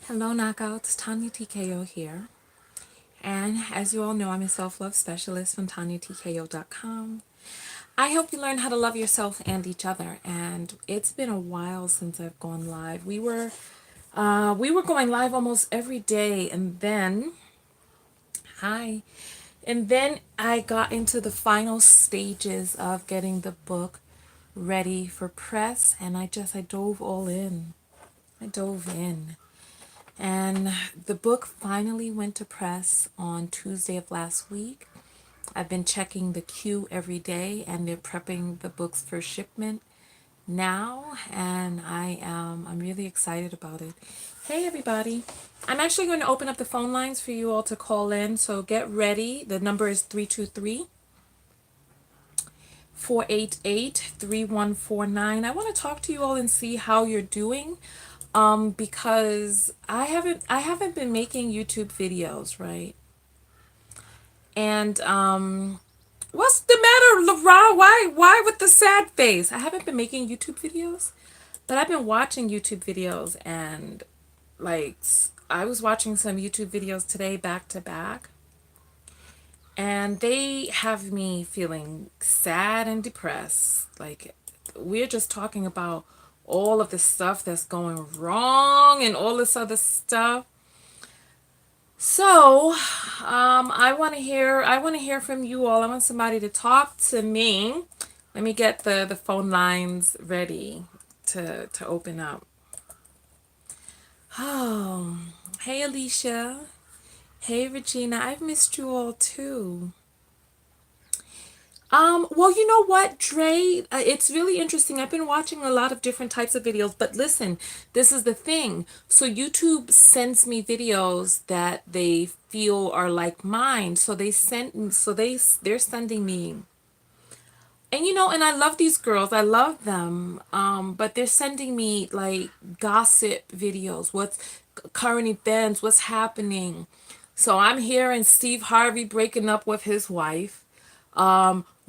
Hello, knockouts. Tonya Tko here. And as you all know, I'm a self-love specialist from TonyaTko.com. I help you learn how to love yourself and each other. And it's been a while since I've gone live. We were going live almost every day, and then hi, and then I got into the final stages of getting the book ready for press, and I dove all in. I dove in. And the book finally went to press on Tuesday of last week. I've been checking the queue every day, and they're prepping the books for shipment now, and I'm really excited about it. Hey everybody. I'm actually going to open up the phone lines for you all to call in, so get ready. The number is 323-488-3149. I want to talk to you all and see how you're doing. Because I haven't been making YouTube videos, right? And what's the matter, LaRon? Why with the sad face? I haven't been making YouTube videos, but I've been watching YouTube videos, and like I was watching some YouTube videos today back to back, and they have me feeling sad and depressed. Like, we're just talking about all of the stuff that's going wrong and all this other stuff. So, I want to hear from you all. I want somebody to talk to me. Let me get the phone lines ready to open up. Oh, hey Alicia. Hey Regina. I've missed you all too. Well, you know what, Dre? It's really interesting. I've been watching a lot of different types of videos, but listen, this is the thing. So YouTube sends me videos that they feel are like mine. So they're sending me, and and I love these girls. I love them. But they're sending me like gossip videos. What's current events? What's happening? So I'm hearing Steve Harvey breaking up with his wife.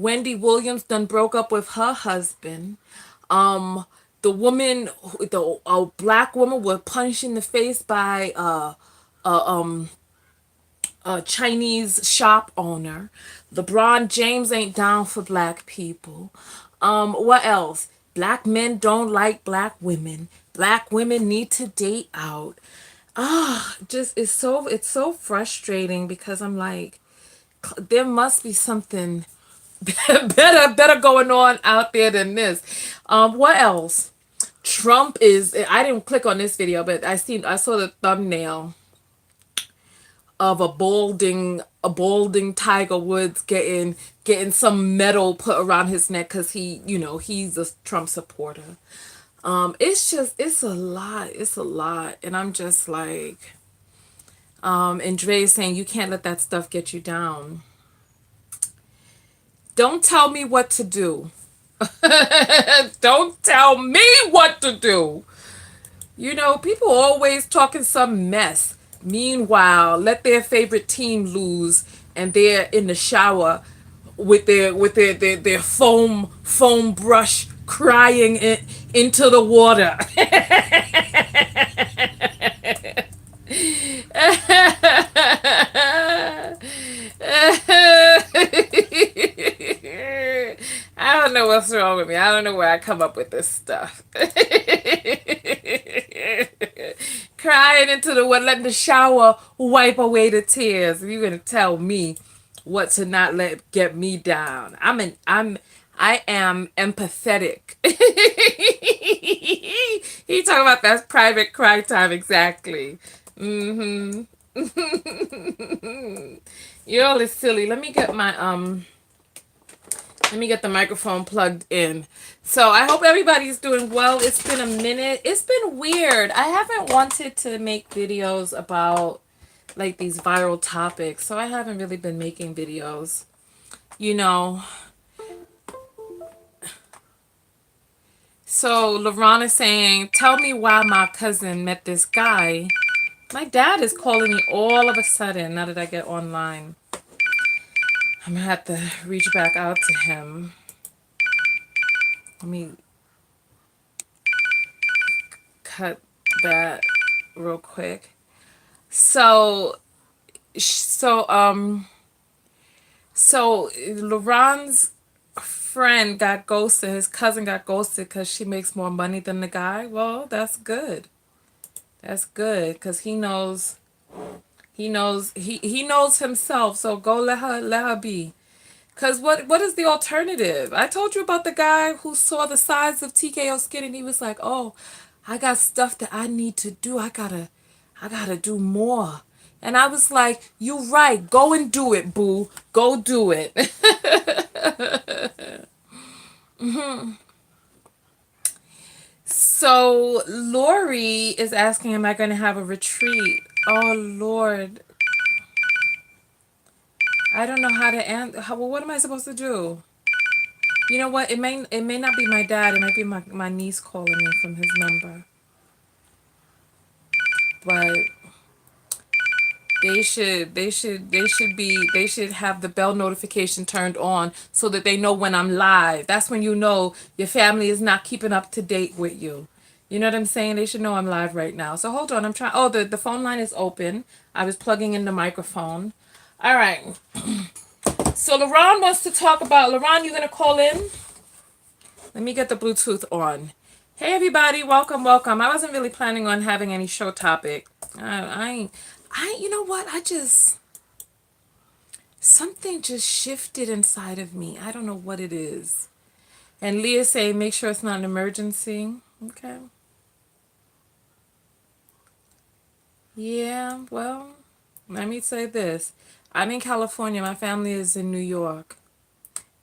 Wendy Williams done broke up with her husband. The woman, the black woman, was punched in the face by a Chinese shop owner. LeBron James ain't down for black people. What else? Black men don't like black women. Black women need to date out. Just it's so frustrating because I'm like, there must be something better going on out there than this. What else? Trump is. I didn't click on this video, but I saw the thumbnail of a balding Tiger Woods getting some medal put around his neck because he's a Trump supporter. It's a lot. It's a lot, and I'm just like, and Dre is saying you can't let that stuff get you down. Don't tell me what to do. Don't tell me what to do. People always talking some mess. Meanwhile, let their favorite team lose, and they're in the shower with their foam brush crying into the water. I don't know what's wrong with me. I don't know where I come up with this stuff. Crying into the water, letting the shower wipe away the tears. You're gonna tell me what to not let get me down. I am empathetic. He talking about that private cry time exactly. Mm-hmm. You're all is silly. Let me get the microphone plugged in. So I hope everybody's doing well. It's been a minute. It's been weird. I haven't wanted to make videos about like these viral topics. So I haven't really been making videos. You know. So LaRon is saying, tell me why my cousin met this guy. My dad is calling me all of a sudden now that I get online. I'm gonna have to reach back out to him. Let me cut that real quick. So, so, so LaRon's friend got ghosted. His cousin got ghosted because she makes more money than the guy. Well, that's good. That's good because he knows himself. So go let her be. Cause what is the alternative? I told you about the guy who saw the size of TKO skin and he was like, "Oh, I got stuff that I need to do. I gotta do more." And I was like, "You right. Go and do it, boo. Go do it." So Lori is asking, "Am I going to have a retreat?" Oh Lord, I don't know how to answer. Well, what am I supposed to do? You know what? It may not be my dad. It might be my niece calling me from his number. But they should have the bell notification turned on so that they know when I'm live. That's when you know your family is not keeping up to date with you. You know what I'm saying? They should know I'm live right now. So hold on, I'm trying. Oh, the phone line is open. I was plugging in the microphone. All right. So LaRon wants to talk about. LaRon, you gonna call in? Let me get the Bluetooth on. Hey everybody, welcome, welcome. I wasn't really planning on having any show topic. You know what? Something just shifted inside of me. I don't know what it is. And Leah saying, make sure it's not an emergency. Okay. Yeah, well, let me say this. I'm in California. My family is in New York.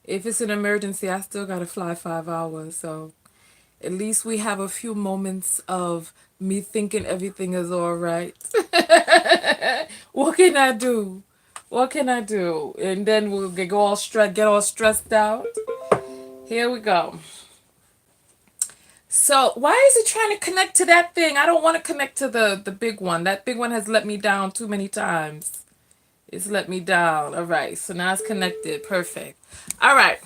If it's an emergency, I still gotta fly 5 hours. So at least we have a few moments of me thinking everything is all right. What can I do? What can I do? And then we'll get all stressed out. Here we go. So why is it trying to connect to that thing? I don't want to connect to the big one. That big one has let me down too many times. It's let me down. All right. So now it's connected. Perfect. All right.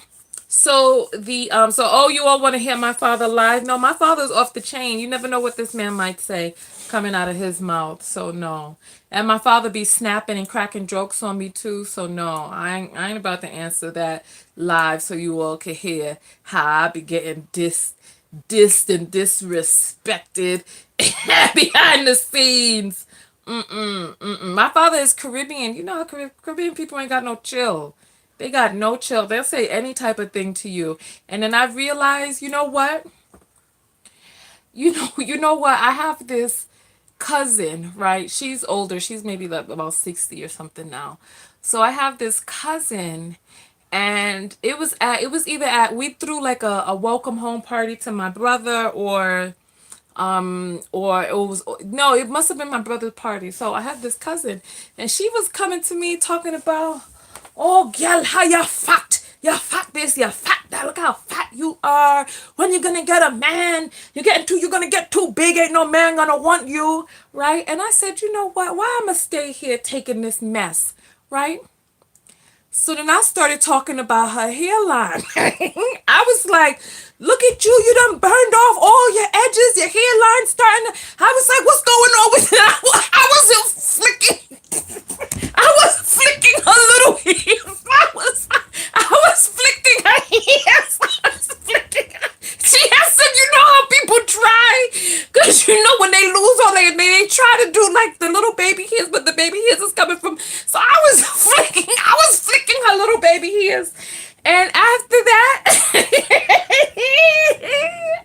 So you all want to hear my father live? No, my father's off the chain. You never know what this man might say coming out of his mouth. So no. And my father be snapping and cracking jokes on me too. So no, I ain't about to answer that live so you all can hear how I be getting dissed and disrespected behind the scenes. My father is Caribbean. You know how Caribbean people ain't got no chill. They got no chill. They'll say any type of thing to you. And then I realized, you know what? You know what? I have this cousin, right? She's older. She's maybe like about 60 or something now. So I have this cousin and it was either at we threw like a welcome home party to my brother or it was no, it must have been my brother's party. So I had this cousin and she was coming to me talking about, oh girl, how you fat, you fat this, you fat that, look how fat you are, when you gonna get a man, you're gonna get too big, ain't no man gonna want you, right? And I said, you know what, why I'ma stay here taking this mess, right? So then I started talking about her hairline. I was like, look at you, you done burned off all your edges, your hairline starting to... I was like, what's going on with it? I wasn't flicking. I was flicking her little ears. I was flicking her ears. I was flicking her. She has said, you know how people try? Because you know when they lose all they try to do like the little baby hairs, but the baby hairs is coming from... So I was flicking her little baby hairs. And after that,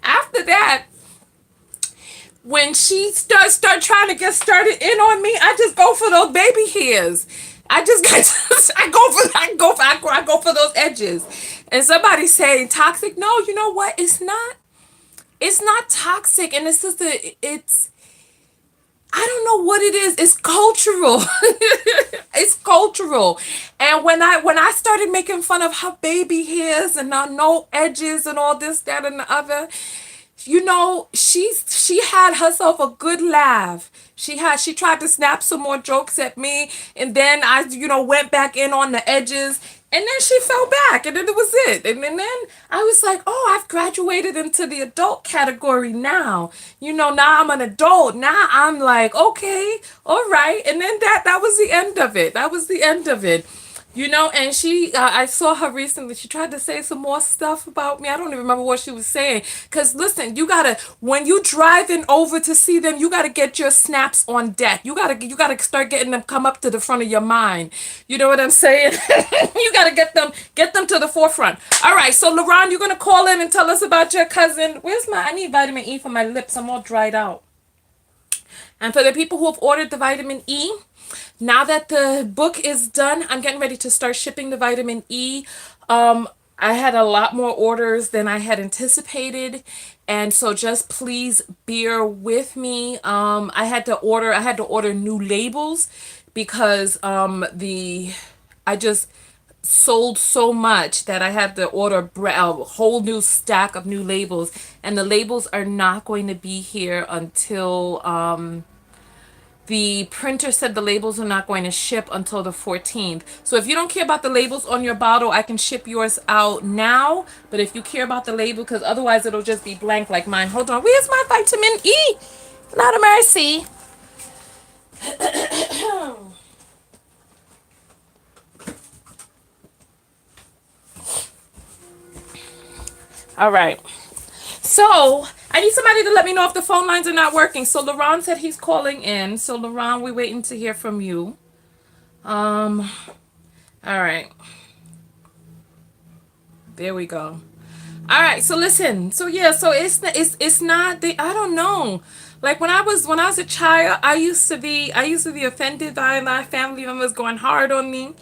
after that, when she start trying to get started in on me, I just go for those baby hairs. I just get I go for those edges. And somebody saying toxic. No, you know what? It's not toxic. And it's I don't know what it is. It's cultural. It's cultural. And when I started making fun of her baby hairs and no edges and all this, that, and the other, She had herself a good laugh. She tried to snap some more jokes at me, and then I went back in on the edges, and then she fell back, and then it was it. And then I was like, oh, I've graduated into the adult category now. Now I'm an adult. Now I'm like, okay, all right. And then that was the end of it. That was the end of it. And I saw her recently. She tried to say some more stuff about me. I don't even remember what she was saying. Because listen, when you driving over to see them, you gotta get your snaps on deck. You gotta start getting them come up to the front of your mind. You know what I'm saying? You gotta get them to the forefront. All right, so LaRon, you're gonna call in and tell us about your cousin. I need vitamin E for my lips. I'm all dried out. And for the people who have ordered the vitamin E, now that the book is done, I'm getting ready to start shipping the vitamin E. I had a lot more orders than I had anticipated, and so just please bear with me. I had to order new labels because I just sold so much that I had to order a whole new stack of new labels, and the labels are not going to be here until the printer said the labels are not going to ship until the 14th. So if you don't care about the labels on your bottle, I can ship yours out now. But if you care about the label, because otherwise it'll just be blank like mine. Hold on. Where's my vitamin E? Not a mercy. All right. So I need somebody to let me know if the phone lines are not working. So LaRon said he's calling in. So LaRon, we're waiting to hear from you. All right. There we go. All right, so listen. So yeah, so it's not the I don't know. Like when I was a child, I used to be offended by my family members going hard on me.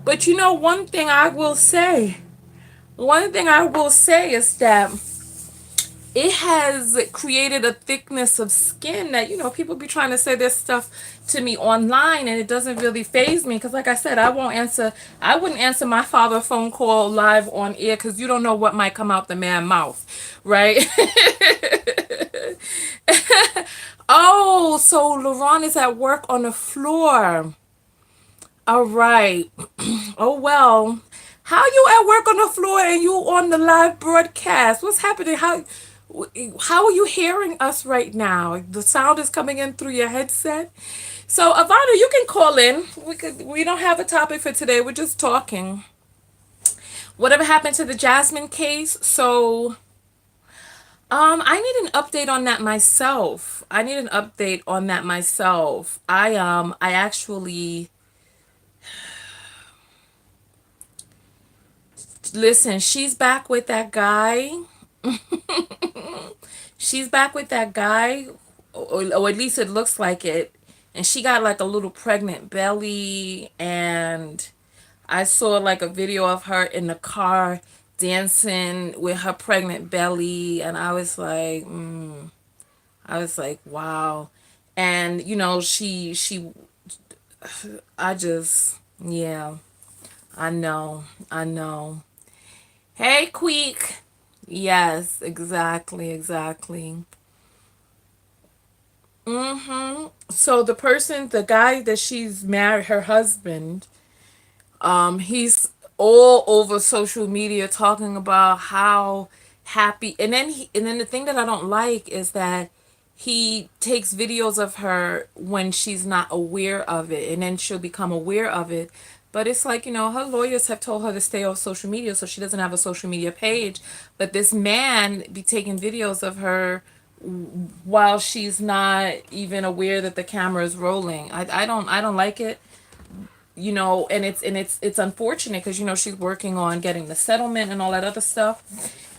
But one thing I will say is that it has created a thickness of skin that people be trying to say this stuff to me online, and it doesn't really faze me because like I said, I wouldn't answer my father phone call live on air because you don't know what might come out the man's mouth, right? Oh, so LaRon is at work on the floor. All right. Oh well, how you at work on the floor and you on the live broadcast? What's happening? How are you hearing us right now? The sound is coming in through your headset. So Ivana, you can call in. We don't have a topic for today. We're just talking. Whatever happened to the Jasmine case? So I need an update on that myself. I actually listen, she's back with that guy. She's back with that guy, or at least it looks like it. And she got like a little pregnant belly, and I saw like a video of her in the car dancing with her pregnant belly, and I was like, wow. And I just, yeah, I know. Hey, Queek. Yes, exactly, exactly. So the guy that she's married, her husband, he's all over social media talking about how happy, and then the thing that I don't like is that he takes videos of her when she's not aware of it, and then she'll become aware of it. But it's like, her lawyers have told her to stay off social media, so she doesn't have a social media page. But this man be taking videos of her while she's not even aware that the camera is rolling. I don't like it. And it's unfortunate because she's working on getting the settlement and all that other stuff,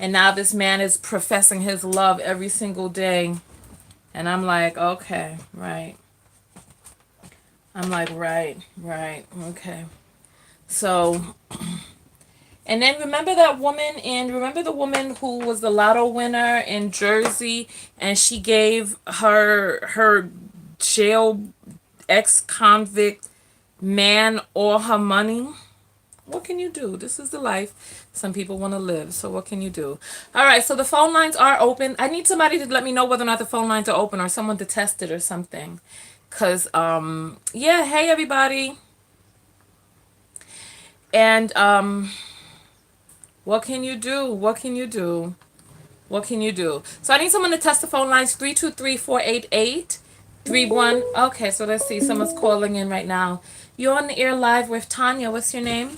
and now this man is professing his love every single day, and I'm like, okay, right. I'm like, right, okay. So, and then remember the woman who was the lotto winner in Jersey, and she gave her jail ex convict man all her money. what can you do? This is the life some people want to live. So what can you do? All right. So the phone lines are open. I need somebody to let me know whether or not the phone lines are open or someone to test it or something. Cause yeah, hey everybody. And what can you do? What can you do? What can you do? So I need someone to test the phone lines 323-488-31. Okay, so let's see. Someone's calling in right now. You're on the air live with Tonya. What's your name?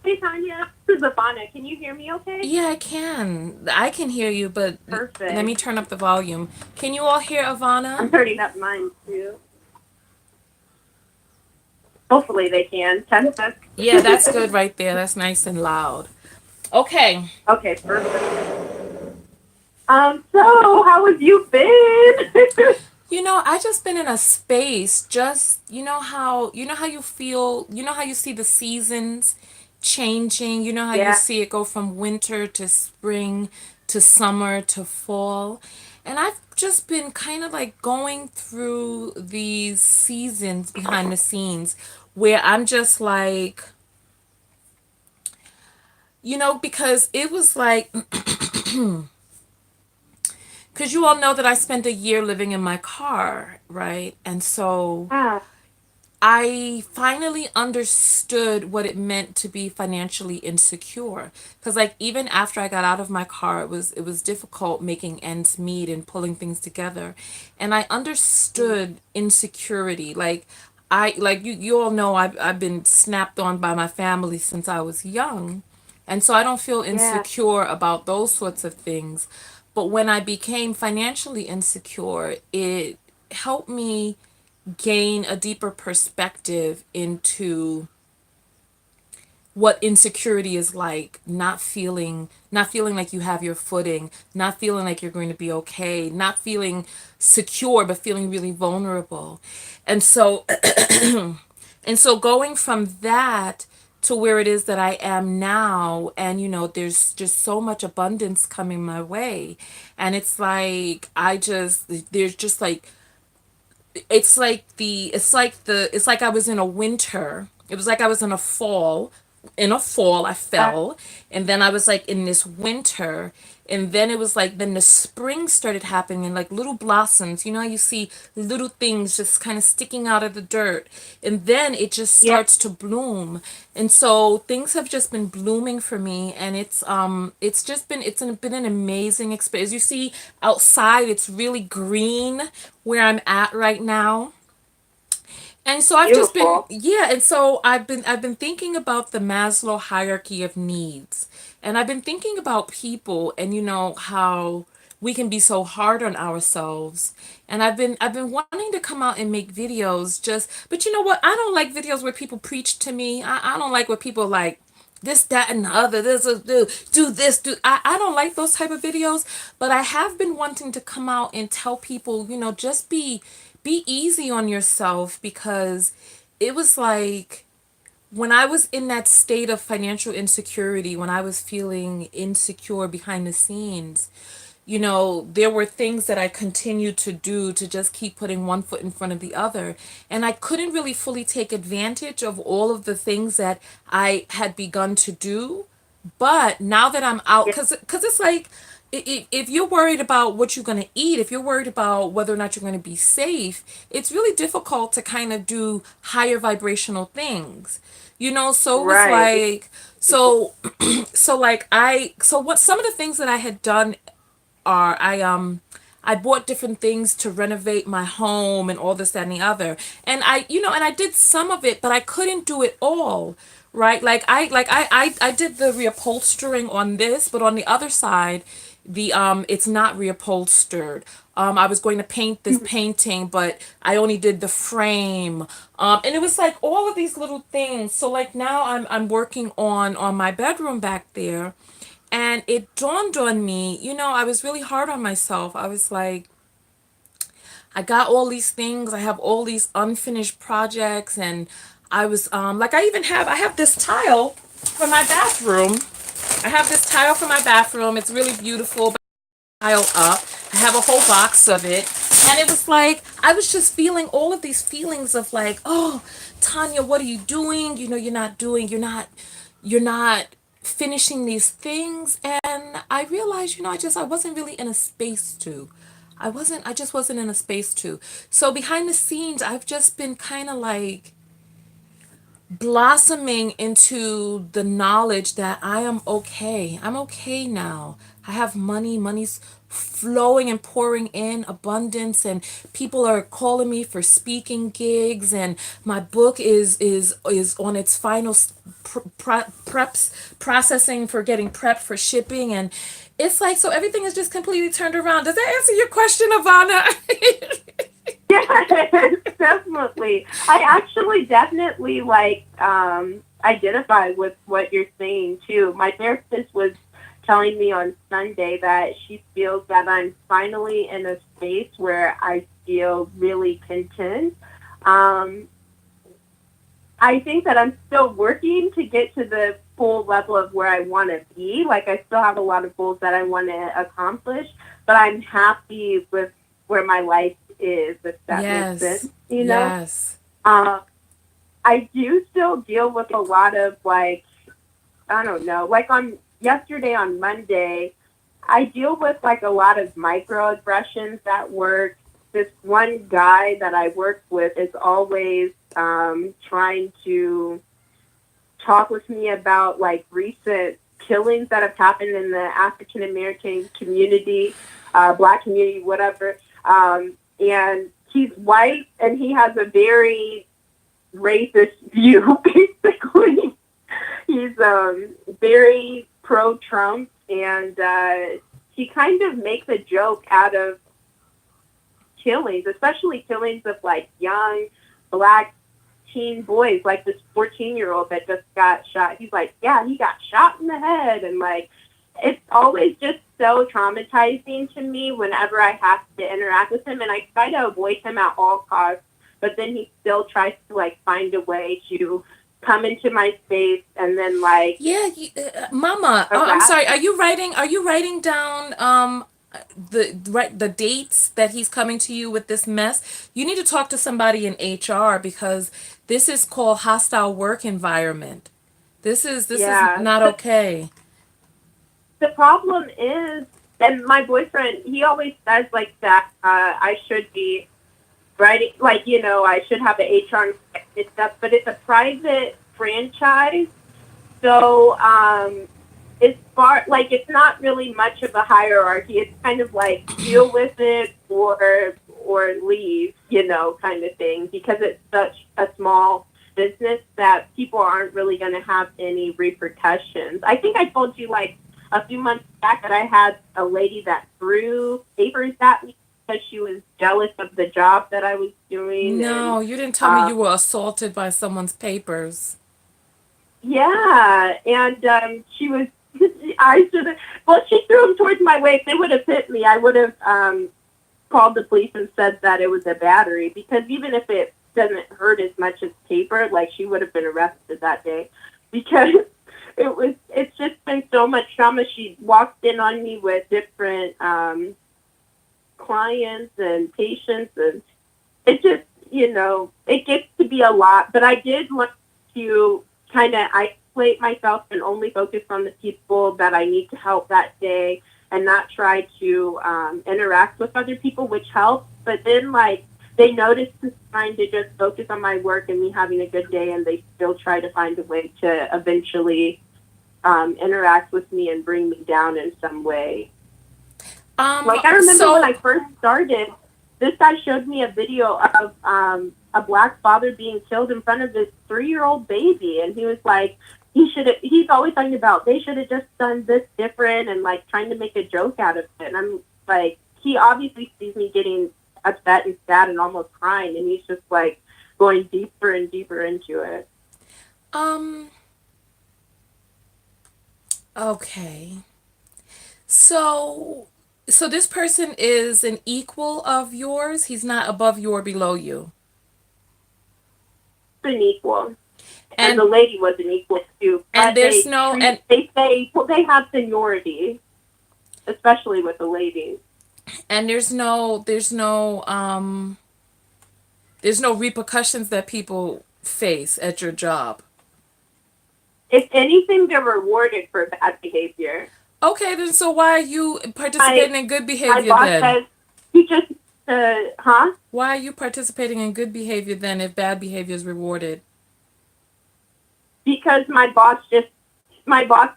Hey, Tonya. This is Ivana. Can you hear me okay? Yeah, I can. I can hear you, but let me Perfect. turn up the volume. Can you all hear Ivana? I'm turning up mine too. Hopefully they can. Test. Yeah, that's good right there. That's nice and loud. Okay. Okay, perfect. So how have you been? I just been in a space, just you know how you feel, how you see the seasons changing, how you Yeah, see it go from winter to spring to summer to fall. And I've just been kind of like going through these seasons behind the scenes where I'm just like, because it was like, because you all know that I spent a year living in my car, right? And so ah, I finally understood what it meant to be financially insecure. Because like even after I got out of my car, it was difficult making ends meet and pulling things together. And I understood insecurity. Like you all know I've been snapped on by my family since I was young. And so I don't feel yeah, insecure about those sorts of things. But when I became financially insecure, it helped me gain a deeper perspective into what insecurity is like, not feeling like you have your footing, not feeling like you're going to be okay, not feeling secure but feeling really vulnerable. And so and so going from that to where it is that I am now, and there's just so much abundance coming my way. And it's like there's just like it's like I was in a winter. It was like I was in a fall. In a fall I ah, fell, and then I was like in this winter, and then it was like then the spring started happening, and like little blossoms, how you see little things just kind of sticking out of the dirt, and then it just yeah. starts to bloom. And so things have just been blooming for me, and it's been an amazing experience. You see outside it's really green where I'm at right now. And so I've just been, Beautiful. yeah, and so I've been thinking about the Maslow hierarchy of needs. And I've been thinking about people, and how we can be so hard on ourselves. And I've been wanting to come out and make videos, but you know what? I don't like videos where people preach to me. I don't like where people like this, that, and the other. Do this, do I don't like those type of videos, but I have been wanting to come out and tell people, just be easy on yourself, because it was like when I was in that state of financial insecurity, when I was feeling insecure behind the scenes, there were things that I continued to do to just keep putting one foot in front of the other. And I couldn't really fully take advantage of all of the things that I had begun to do. But now that I'm out, Yeah, because it's like, if you're worried about what you're going to eat, if you're worried about whether or not you're going to be safe, it's really difficult to kind of do higher vibrational things. So it was right. like, so, so what some of the things that I had done are I bought different things to renovate my home and all this, that, and the other. And I did some of it, but I couldn't do it all. Right? I did the reupholstering on this, but on the other side, it's not reupholstered. I was going to paint this painting, but I only did the frame. And it was like all of these little things. So like now I'm working on my bedroom back there, and it dawned on me, I was really hard on myself. I was like, I got all these things, I have all these unfinished projects, and I was like, I have this tile for my bathroom. I have this tile for my bathroom. It's really beautiful. Tile up. I have a whole box of it. And it was like, I was just feeling all of these feelings of like, oh, Tonya, what are you doing? You're not finishing these things. And I realized, I wasn't really in a space to. I just wasn't in a space to. So behind the scenes, I've just been kind of like blossoming into the knowledge that I am okay. I'm okay now. I have money. Money's flowing and pouring in abundance, and people are calling me for speaking gigs, and my book is on its final preps processing for getting prepped for shipping, and it's like, so everything is just completely turned around. Does that answer your question, Ivana? Yes, definitely. I actually definitely identify with what you're saying too. My therapist was telling me on Sunday that she feels that I'm finally in a space where I feel really content. Um, I think that I'm still working to get to the full level of where I want to be. Like, I still have a lot of goals that I want to accomplish, but I'm happy with where my life is, if that makes sense, Yes. you know? Yes. Uh, I do still deal with a lot of, like, I don't know, like yesterday on Monday, I deal with like a lot of microaggressions at work. This one guy that I work with is always trying to talk with me about like recent killings that have happened in the African American community, Black community, whatever. And he's white and he has a very racist view, basically. He's very pro-Trump, and he kind of makes a joke out of killings, especially killings of like young Black teen boys, like this 14-year-old that just got shot. He's like, yeah, he got shot in the head, and like, it's always just so traumatizing to me whenever I have to interact with him, and I try to avoid him at all costs, but then he still tries to like find a way to come into my space and then like Yeah, Mama. Oh, I'm harass. sorry. Are you writing down the dates that he's coming to you with this mess? You need to talk to somebody in HR, because this is called hostile work environment. This is Yeah. not okay. The problem is, and my boyfriend, he always says like that I should be writing, like, I should have an HR and stuff, but it's a private franchise. So it's not really much of a hierarchy. It's kind of like deal with it or leave, kind of thing, because it's such a small business that people aren't really going to have any repercussions. I think I told you like a few months back that I had a lady that threw papers at me because she was jealous of the job that I was doing, and No, you didn't tell me uh, you were assaulted by someone's papers. yeah, and she was. I should have. Well, she threw them towards my way. If they would have hit me, I would have called the police and said that it was a battery. Because even if it doesn't hurt as much as paper, like, she would have been arrested that day. Because it's just been so much trauma. She walked in on me with different clients and patients, and it just, it gets to be a lot. But I did want to kind of isolate myself and only focus on the people that I need to help that day, and not try to interact with other people, which helps. But then, like, they notice trying to just focus on my work and me having a good day, and they still try to find a way to eventually interact with me and bring me down in some way. Like, I remember when I So first started, this guy showed me a video of a Black father being killed in front of his 3-year-old baby, and he was like, he's always talking about they should have just done this different, and like trying to make a joke out of it. And I'm like, he obviously sees me getting upset and sad and almost crying, and he's just like going deeper and deeper into it. um okay. So so this person is an equal of yours. He's not above you or below you. An equal. And the And lady was an equal too, and but there's no and they say, well, they have seniority, especially with the ladies. And there's no repercussions that people face at your job. If anything, they're rewarded for bad behavior. Okay, then so why are you My participating in good my behavior boss then? says he just huh? Why are you participating in good behavior then if bad behavior is rewarded? Because my boss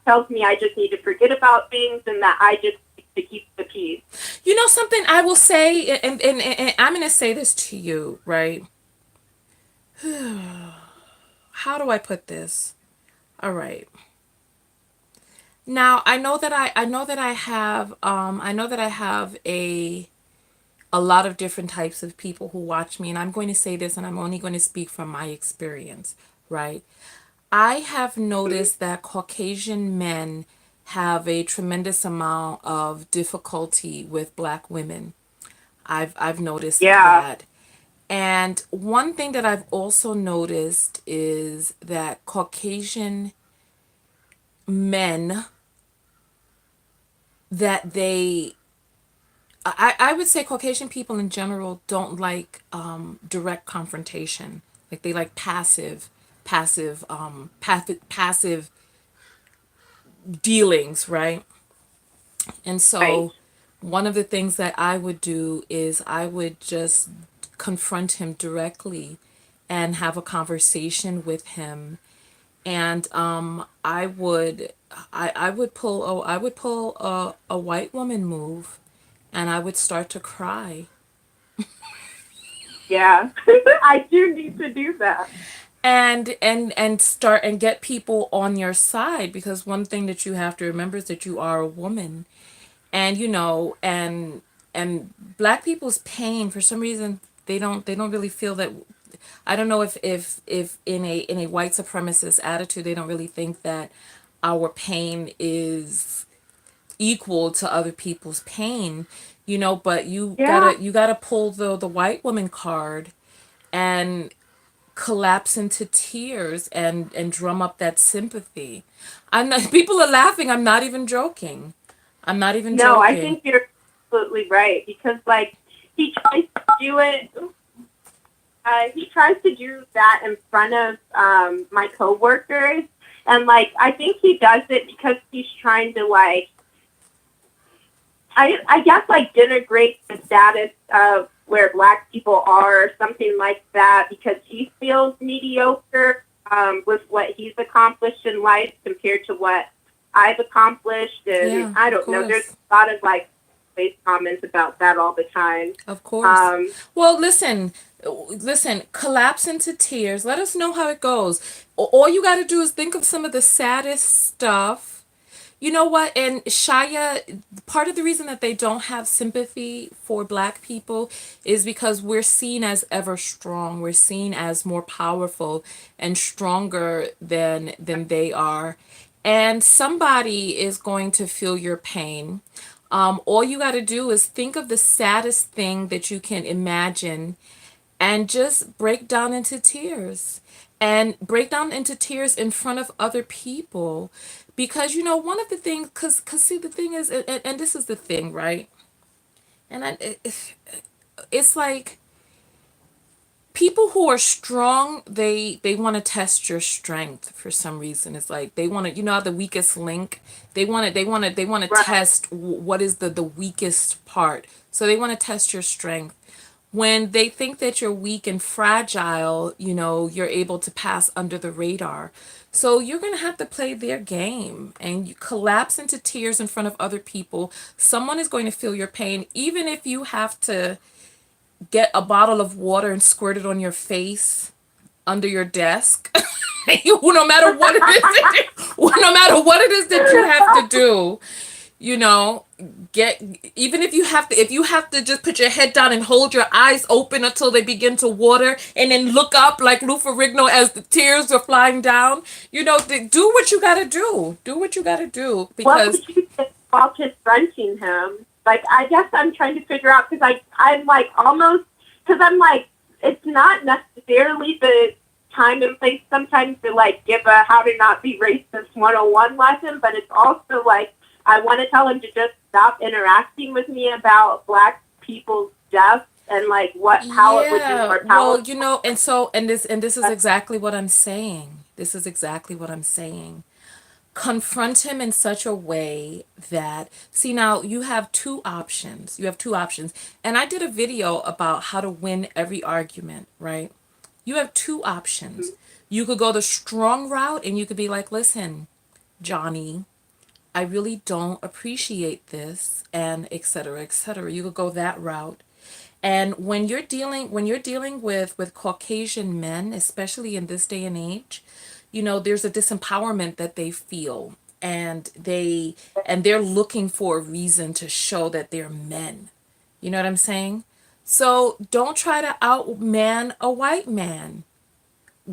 tells me I just need to forget about things and that I just need to keep the peace. You know something I will say, and I'm going to say this to you, right? How do I put this? All right. Now, I know that I have a lot of different types of people who watch me, and I'm going to say this and I'm only going to speak from my experience, right? I have noticed that Caucasian men have a tremendous amount of difficulty with black women. I've noticed Yeah, that. And one thing that I've also noticed is that Caucasian men that they I would say Caucasian people in general don't like direct confrontation. Like they like passive dealings, right? And right. so one of the things that I would do is I would just confront him directly and have a conversation with him. And I would pull a white woman move, and I would start to cry. Yeah. I do need to do that. And start and get people on your side, because one thing that you have to remember is that you are a woman. And and black people's pain, for some reason, they don't really feel that. I don't know if in a white supremacist attitude, they don't really think that our pain is equal to other people's pain, but Yeah. you gotta pull the white woman card and collapse into tears and drum up that sympathy. I'm not People are laughing. I'm not even joking. I'm not even No, I joking. think you're absolutely right because like he tries to do it. He tries to do that in front of my coworkers, and like I think he does it because he's trying to like I guess like denigrate the status of where black people are or something like that because he feels mediocre with what he's accomplished in life compared to what I've accomplished. And Yeah, I of don't know, there's course. a lot of like face comments about that all the time. Of course. Um, Well, listen, collapse into tears. Let us know how it goes. All you got to do is think of some of the saddest stuff. You know what? And Shaya, part of the reason that they don't have sympathy for black people is because we're seen as ever strong. We're seen as more powerful and stronger than they are. And somebody is going to feel your pain. All you got to do is think of the saddest thing that you can imagine and just break down into tears, and break down into tears in front of other people, because one of the things, because see, the thing is, and this is the thing, right? And it's like people who are strong, they want to test your strength for some reason. It's like they want to, the weakest link, they want to right. test what is the weakest part, so they want to test your strength. When they think that you're weak and fragile, you're able to pass under the radar. So you're going to have to play their game, and you collapse into tears in front of other people. Someone is going to feel your pain, even if you have to get a bottle of water and squirt it on your face under your desk. No matter what it is, no matter what it is that you have to do, you know get even if you have to just put your head down and hold your eyes open until they begin to water, and then look up like Lou Ferrigno as the tears are flying down. Do what you got to do what you got to do, What because would you say while confronting him? Like, I guess I'm trying to figure out because I'm like almost because I'm like it's not necessarily the time and place sometimes to like give a how to not be racist 101 lesson, but it's also like I want to tell him to just stop interacting with me about Black people's deaths and like what how it would do Yeah, well, mortality. and this is exactly what I'm saying. This is exactly what I'm saying. Confront him in such a way that, see, now you have two options. You have two options. And I did a video about how to win every argument, right? You have two options. You could go the strong route and you could be like, listen, Johnny, I really don't appreciate this, and et cetera, et cetera. You could go that route. And when you're dealing with Caucasian men, especially in this day and age, there's a disempowerment that they feel, and they're looking for a reason to show that they're men. You know what I'm saying? So don't try to outman a white man.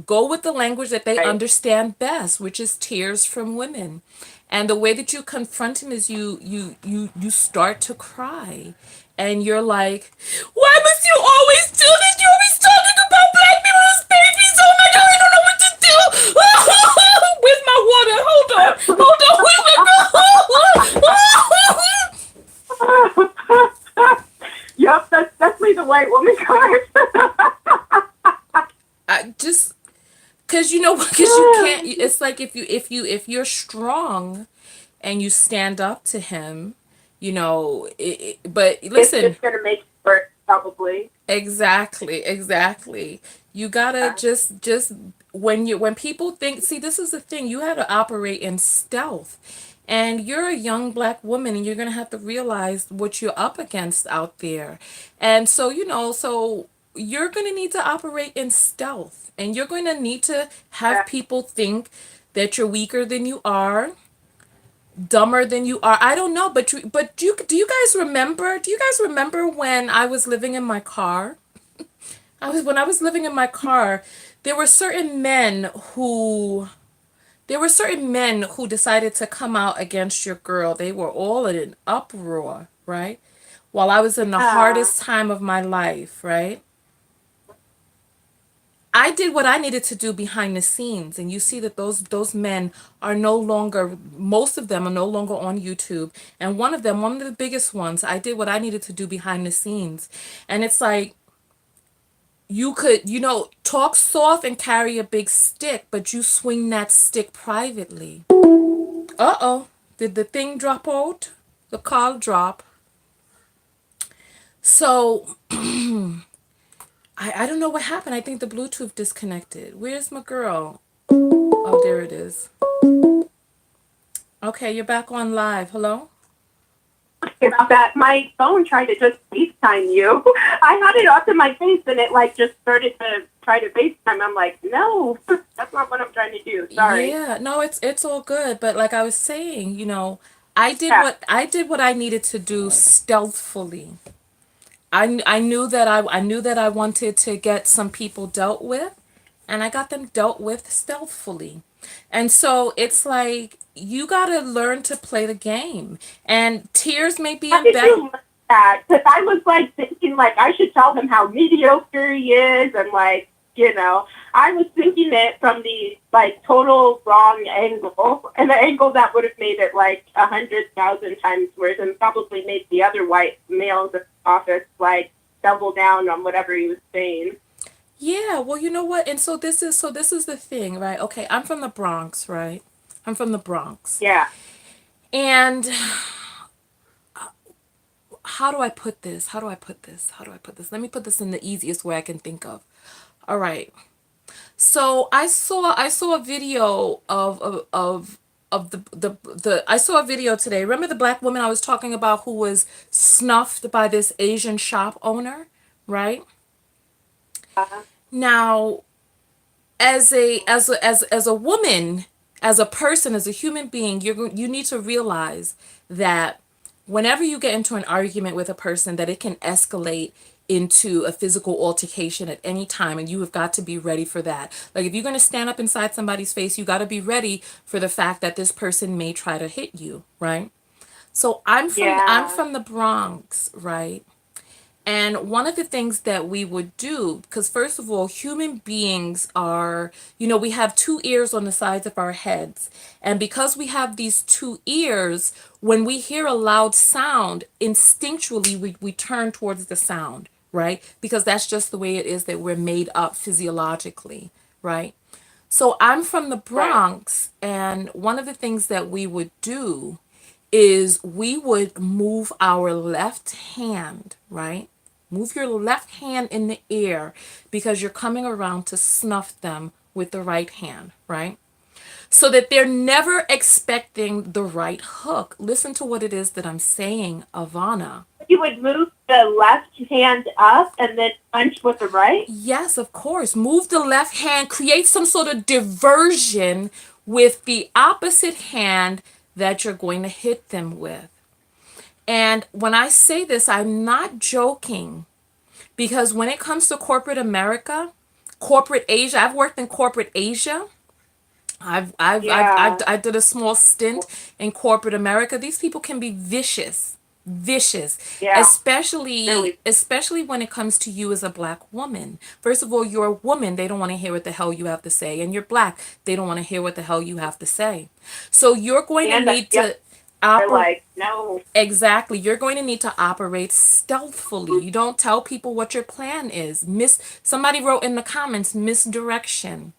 Go with the language that they Right. understand best, which is tears from women. And the way that you confront him is you start to cry. And you're like, why must you always do this? You're always talking about black people. This pains me so much. I don't know what to do. Where's my water? Hold on. Hold on. Where's my Yep, that's definitely the white woman card. I just because you can't. It's like if you're strong and you stand up to him, but It's listen, just gonna make it worse, probably. exactly, exactly. You gotta Yeah. just when people think, see, this is the thing, you had to operate in stealth. And you're a young black woman and you're gonna have to realize what you're up against out there. And so, you're gonna need to operate in stealth. And you're gonna need to have Yeah. people think that you're weaker than you are, dumber than you are. I don't know, but do you guys remember? Do you guys remember when I was living in my car? I was living in my car. There were certain men who there were certain men who decided to come out against your girl. They were all in an uproar, right? While I was in the Uh, hardest time of my life, right? I did what I needed to do behind the scenes, and you see that those men are no longer. Most of them are no longer on YouTube, and one of the biggest ones, I did what I needed to do behind the scenes, and it's like you could, talk soft and carry a big stick, but you swing that stick privately. Uh-oh, did the thing drop out? The call drop. So I don't know what happened. I think the Bluetooth disconnected. Where's my girl? Oh, there it is. Okay, you're back on live. Hello? about that, my phone tried to just FaceTime you. I had it up to my face and it like just started to try to FaceTime. I'm like, no, that's not what I'm trying to do. Sorry. Yeah, no, it's all good, but like I was saying, Yeah. I did what I needed to do stealthfully. I knew that I knew that I wanted to get some people dealt with, and I got them dealt with stealthfully. And so it's like you got to learn to play the game. And tears may be How in did bed. you learn that? Because I was like thinking like I should tell him how mediocre he is and like, I was thinking it from the like total wrong angle, and the angle that would have made it like 100,000 times worse, and probably made the other white males in the office like double down on whatever he was saying. Yeah, well, you know what? And so this is the thing, right? Okay, I'm from the Bronx, right? I'm from the Bronx. Yeah. And how do I put this? How do I put this? How do I put this? Let me put this in the easiest way I can think of. All right. So I saw a video of the I saw a video today. Remember the black woman I was talking about who was snuffed by this Asian shop owner, right? Uh, Now, as a woman, as a person, as a human being, you need to realize that whenever you get into an argument with a person, that it can escalate into a physical altercation at any time, and you have got to be ready for that. Like if you're going to stand up inside somebody's face, you got to be ready for the fact that this person may try to hit you, right? So I'm yeah. from the Bronx, right? And one of the things that we would do, because first of all, human beings are, we have two ears on the sides of our heads. And because we have these two ears, When we hear a loud sound, instinctually we turn towards the sound, right? Because that's just the way it is that we're made up physiologically, right? So I'm from the Right. Bronx, and one of the things that we would do is we would move our left hand, right? Move your left hand in the air because you're coming around to snuff them with the right hand, right? So that they're never expecting the right hook. Listen to what it is that I'm saying, Ivana. You would move the left hand up and then punch with the right? Yes, of course. Move the left hand, create some sort of diversion with the opposite hand that you're going to hit them with. And when I say this, I'm not joking because when it comes to corporate America, corporate Asia, I've worked in corporate Asia. Yeah. I did a small stint in corporate America. These people can be vicious, vicious, Yeah. especially Really. especially when it comes to you as a black woman. First of all, you're a woman, they don't want to hear what the hell you have to say, and you're black, they don't want to hear what the hell you have to say. So you're going to And need yeah, to they're operate. like, no. Exactly. You're going to need to operate stealthily. You don't tell people what your plan is. Somebody wrote in the comments misdirection.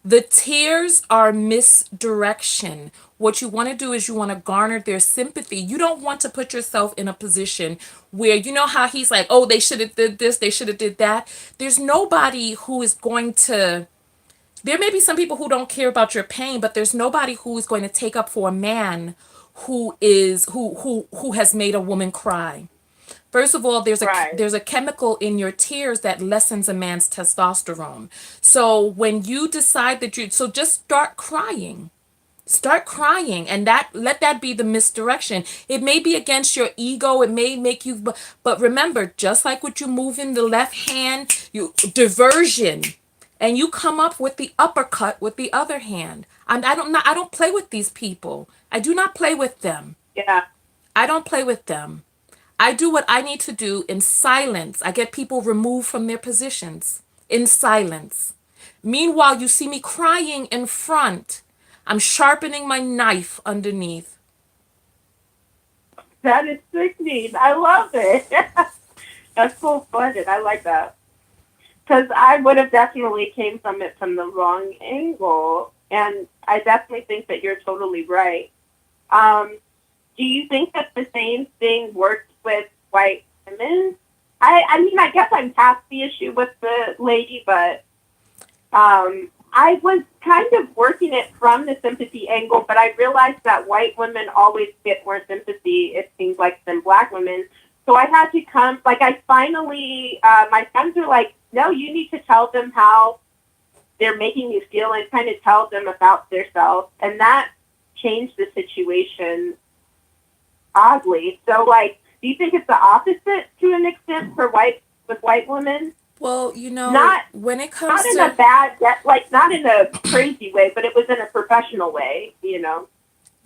The tears are misdirection. What you want to do is you want to garner their sympathy. You don't want to put yourself in a position where you know how he's like, "Oh, they should have did this, they should have did that." There's nobody who is going to there may be some people who don't care about your pain, but there's nobody who is going to take up for a man who has made a woman cry. First of all, Right. there's a chemical in your tears that lessens a man's testosterone. So when you decide that you so just start crying. Start crying and that let that be the misdirection. It may be against your ego, it may make you but remember, just like what you move in the left hand, you diversion and you come up with the uppercut with the other hand. I don't play with these people. I do not play with them. Yeah. I don't play with them. I do what I need to do in silence. I get people removed from their positions in silence. Meanwhile, you see me crying in front. I'm sharpening my knife underneath. That is sickening. I love it. That's so fun. I like that. Because I would have definitely came from it from the wrong angle. And I definitely think that you're totally right. Um, do you think that the same thing works with white women? I mean, I guess I'm past the issue with the lady, but I was kind of working it from the sympathy angle, but I realized that white women always get more sympathy, it seems like, than black women. So I had to come, like, I finally, my friends were like, no, you need to tell them how they're making you feel and kind of tell them about themselves. And that changed the situation oddly. So, like, do you think it's the opposite to an extent for white women? Well, Not when it not comes in a to bad, like not in a crazy way, but it was in a professional way, you know.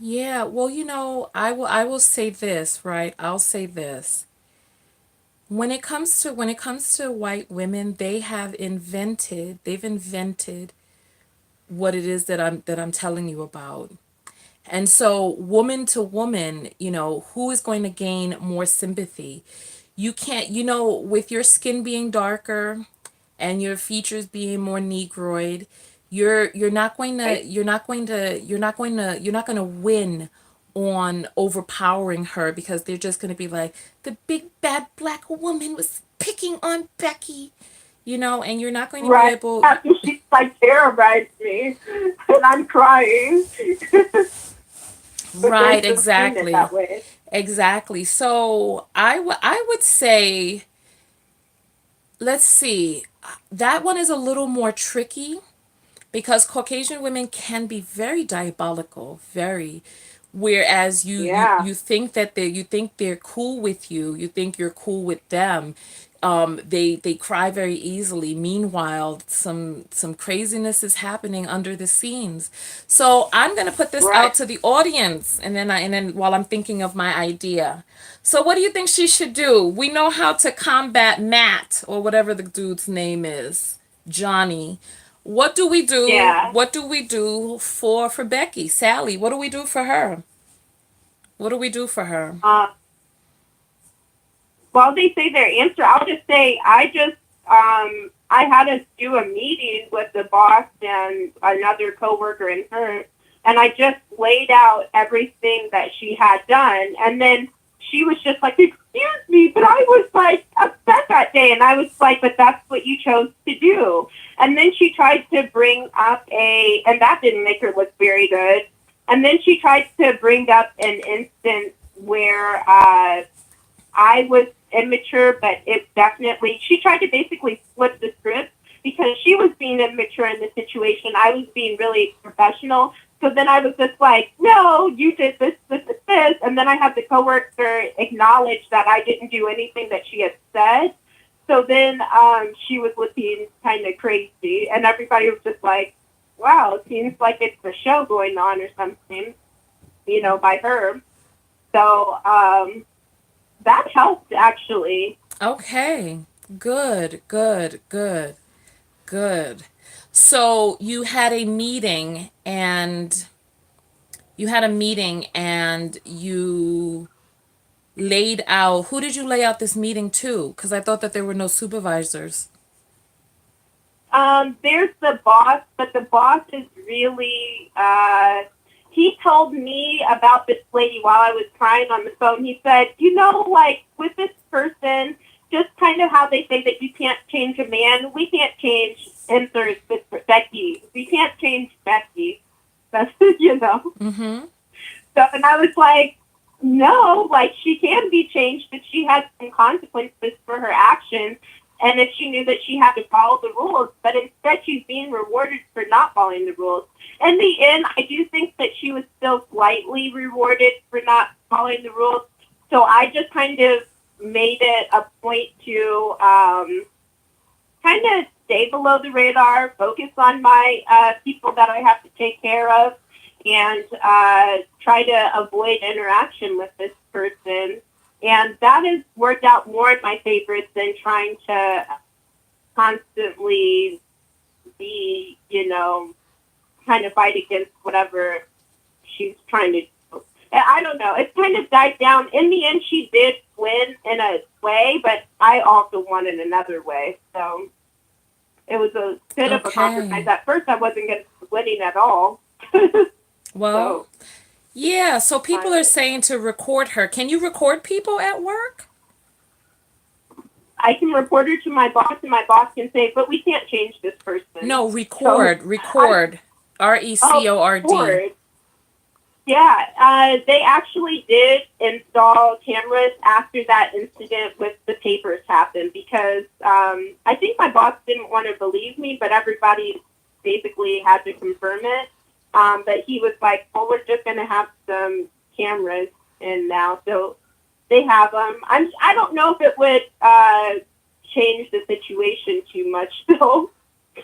yeah, well, I will say this, right? I'll say this. When it comes to white women, they've invented what it is that I'm telling you about. And so, woman to woman, who is going to gain more sympathy? You can't, with your skin being darker and your features being more negroid, you're not going to Right? you're not going to win on overpowering her because they're just going to be like the big bad black woman was picking on Becky, and you're not going to be Right. able. After she like terrorized me, and I'm crying, but they're Right, still seeing it exactly. that way. Exactly. So I would say, let's see, that one is a little more tricky because Caucasian women can be very diabolical, very. Whereas Yeah. you think that you think they're cool with you, you think you're cool with them. They cry very easily. Meanwhile, some craziness is happening under the scenes. So I'm gonna put this out Right. to the audience, and then while I'm thinking of my idea. So what do you think she should do? We know how to combat Matt or whatever the dude's name is, Johnny. What do we do? Yeah. What do we do for Becky? Sally, what do we do for her? What do we do for her? Uh, while they say their answer, I'll just say I had to do a meeting with the boss and another coworker and her, and I just laid out everything that she had done, and then she was just like, "Excuse me," but I was like upset that day, and I was like, "But that's what you chose to do." And then she tried to bring up and that didn't make her look very good. And then she tried to bring up an instance where I was immature, but it definitely, she tried to basically flip the script because she was being immature in the situation. I was being really professional. So then I was just like, no, you did this, this, this, this. And then I had the coworker acknowledge that I didn't do anything that she had said. So then she was looking kind of crazy. And everybody was just like, wow, it seems like it's a show going on or something, by her. So, that helped actually. Okay. Good, good, good, good. So you laid out, who did you lay out this meeting to? Because I thought that there were no supervisors. There's the boss, but the boss is really. He told me about this lady while I was crying on the phone. He said, like with this person, just kind of how they say that you can't change a man. We can't change insert Becky. We can't change Becky. That's Mm-hmm. So, and I was like, no, like she can be changed, but she has some consequences for her actions. And if she knew that she had to follow the rules, but instead she's being rewarded for not following the rules. In the end, I do think that she was still slightly rewarded for not following the rules. So I just kind of made it a point to kind of stay below the radar, focus on my people that I have to take care of, and try to avoid interaction with this person. And that has worked out more in my favor than trying to constantly be, kind of fight against whatever she's trying to do. I don't know. It's kind of died down. In the end, she did win in a way, but I also won in another way. So it was a bit of a compromise. Okay. At first, I wasn't going to be winning at all. Well, So yeah, so people are finally, saying to record her. Can you record people at work? I can report her to my boss, and my boss can say, "But we can't change this person." No, So record, I record. RECORD. report. Yeah, they actually did install cameras after that incident with the papers happened because I think my boss didn't want to believe me, but everybody basically had to confirm it. But he was like, "Well, we're just going to have some cameras in now," so they have them. I don't know if it would change the situation too much, though.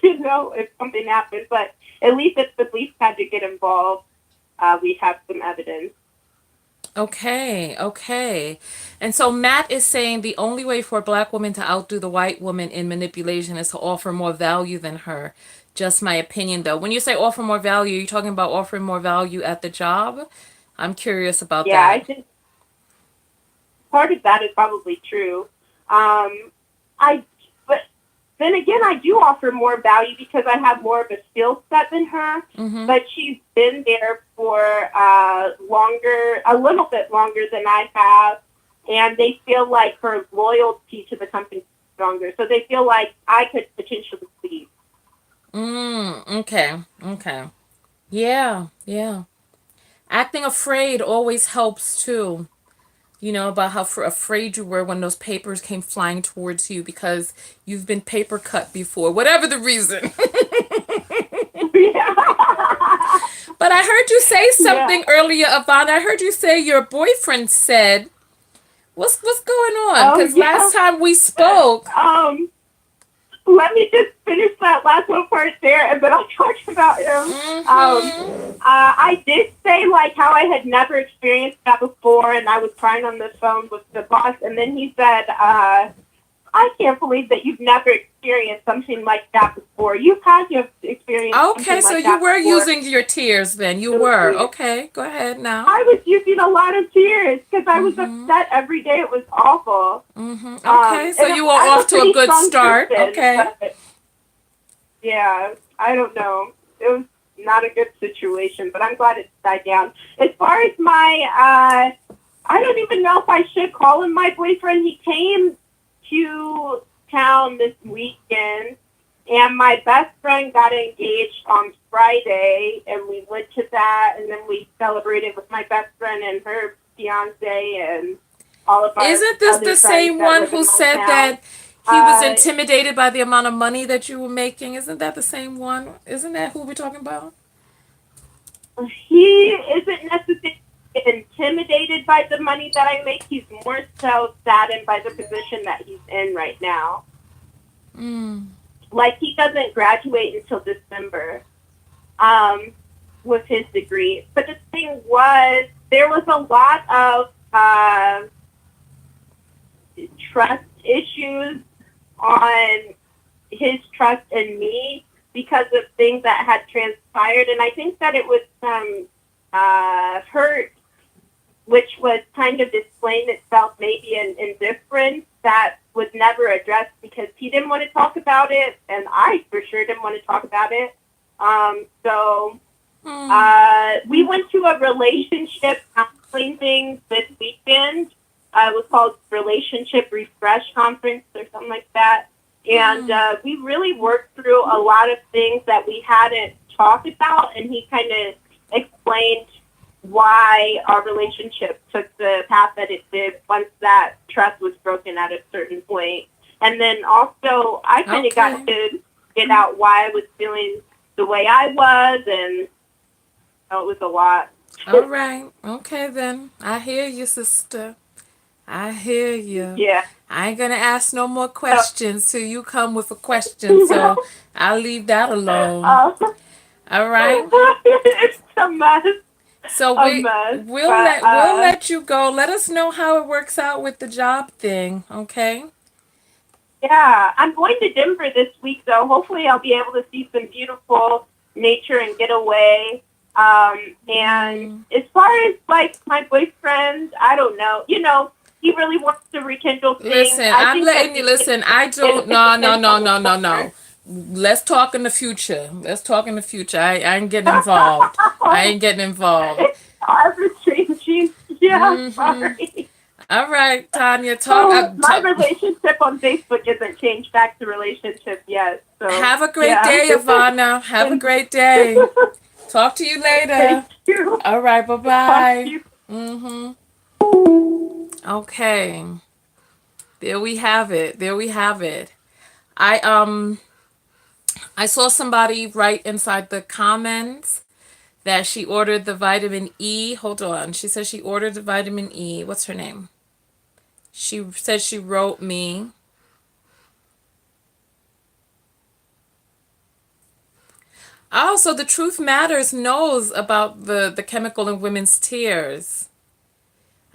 If something happens, but at least if the police had to get involved, we have some evidence. Okay, okay. And so Matt is saying the only way for a black woman to outdo the white woman in manipulation is to offer more value than her. Just my opinion, though. When you say offer more value, are you talking about offering more value at the job? I'm curious about Yeah, I that. think part of that is probably true. I, but then again, I do offer more value because I have more of a skill set than her. Mm-hmm. But she's been there for longer, a little bit longer than I have, and they feel like her loyalty to the company is stronger. So they feel like I could potentially leave. Okay, okay. Yeah, yeah. Acting afraid always helps too. You know, about how afraid you were when those papers came flying towards you because you've been paper cut before, whatever the reason. Yeah. But I heard you say Yeah. something earlier, Yvonne. I heard you say your boyfriend said, what's going on? Oh Because last yeah. time we spoke, Um, Let me just finish that last one part there, and then I'll talk about him. mm-hmm. I did say like how I had never experienced that before, and I was crying on the phone with the boss, and then he said, I can't believe that you've never experienced something like that before. You had to have experienced Okay, something so like you that were before. using your tears then. You It was were. weird. Okay, go ahead now. I was using a lot of tears because I was Mm-hmm. upset every day. It was awful. Mm-hmm. Okay, so And you were I'm off a to a pretty good strong start. person, Okay. but yeah, I don't know. It was not a good situation, but I'm glad it died down. As far as I don't even know if I should call him my boyfriend. He came to town this weekend, and my best friend got engaged on Friday, and we went to that, and then we celebrated with my best friend and her fiance and all of our Isn't this other the friends same that one live who in my said town. that he was Uh, intimidated by the amount of money that you were making? Isn't that the same one? Isn't that who we're talking about? he isn't necessarily intimidated by the money that I make. He's more so saddened by the position that he's in right now. Mm. Like he doesn't graduate until December with his degree. But the thing was, there was a lot of trust issues on his trust in me because of things that had transpired, and I think that it was some hurt, which was kind of displaying itself maybe in indifference that was never addressed because he didn't want to talk about it, and I for sure didn't want to talk about it. We went to a relationship counseling thing this weekend. It was called Relationship Refresh Conference or something like that. And we really worked through a lot of things that we hadn't talked about, and he kind of explained why our relationship took the path that it did once that trust was broken at a certain point. And then also, I kind of got Okay. to get out why I was feeling the way I was, and it was a lot. All right. Okay then. I hear you, sister. I hear you. Yeah. I ain't gonna ask no more So, questions till you come with a question, so I'll leave that alone. uh, All right. it's a mess, So a we mess. we'll But let we'll let you go. Let us know how it works out with the job thing, okay? yeah, I'm going to Denver this week, though. Hopefully, I'll be able to see some beautiful nature and get away. And as far as like my boyfriend, I don't know. He really wants to rekindle things. Listen, I I'm think that letting you listen. I don't it's no no no potential no no for. no. Let's talk in the future. Let's talk in the future. I ain't getting involved. I ain't getting involved. It's ever changing. Yeah, Mm-hmm. sorry. All right, Tanya, My relationship on Facebook isn't changed back to relationship yet. So have a great yeah. day, Ivana. Have a And great day. Talk to you thank later. you. All right, bye Talk to bye. you. Mm-hmm. Okay. There we have it. There we have it. I saw somebody write inside the comments that she ordered the vitamin E. Hold on. She says she ordered the vitamin E. What's her name? She said she wrote me. Also, the Truth Matters knows about the chemical in women's tears.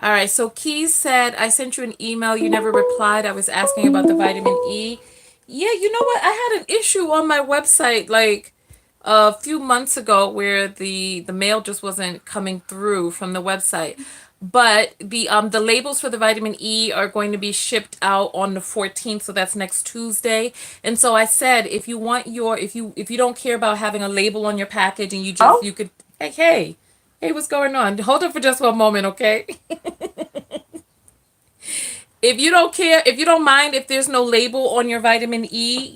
All right, so Keys said, I sent you an email. You never replied. I was asking about the vitamin E. Yeah, you know what? I had an issue on my website like a few months ago where the mail just wasn't coming through from the website. But the labels for the vitamin E are going to be shipped out on the 14th, so that's next Tuesday. And so I said, if you want your if you don't care about having a label on your package and Oh, you could hey, what's going on? Hold on for just one moment, okay? If you don't care, if you don't mind if there's no label on your vitamin E,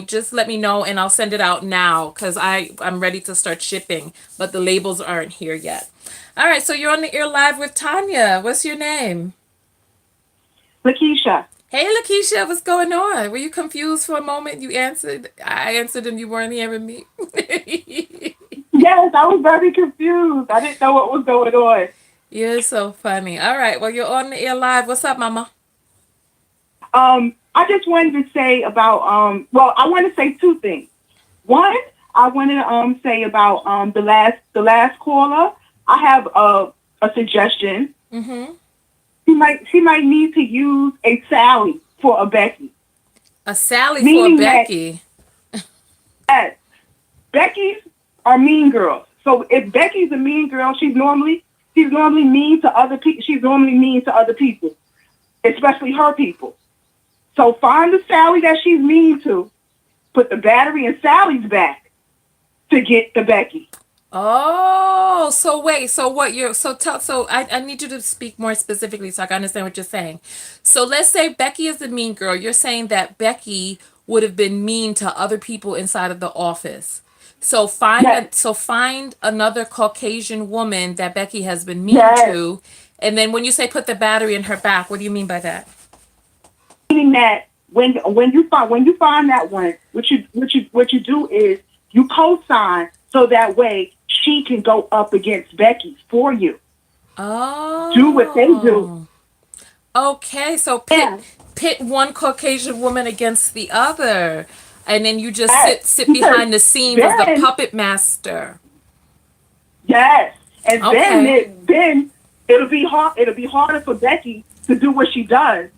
just let me know and I'll send it out now because I'm ready to start shipping, but the labels aren't here yet. All right, so you're on the air live with Tanya. What's your name? Lakeisha. Hey, Lakeisha, what's going on? Were you confused for a moment? You answered. I answered and you weren't hearing me. Yes, I was very confused. I didn't know what was going on. You're so funny. All right, well, you're on the air live. What's up, mama? I just wanted to say about well, I want to say two things. One, I want to say about the last caller. I have a suggestion. Mm-hmm. She might need to use a Sally for a Becky. A Sally for a meaning that Becky. yes, Becky's are mean girls. So if Becky's a mean girl, she's normally mean to other people. She's normally mean to other people, especially her people. So find the Sally that she's mean to, put the battery in Sally's back to get the Becky. Oh, so wait, so what you're so tell so I need you to speak more specifically so I can understand what you're saying. So let's say Becky is the mean girl. You're saying that Becky would have been mean to other people inside of the office. Yes, So find another Caucasian woman that Becky has been mean yes. to, and then when you say put the battery in her back, what do you mean by that? Meaning that when you find that one, what you do is you co-sign so that way she can go up against Becky for you. Do what they do. Oh. Okay, so Yeah. pit one Caucasian woman against the other, and then you just Yes. sit Because behind the scenes as the then puppet master. yes. And then Okay. it'll be hard it'll be harder for Becky to do what she does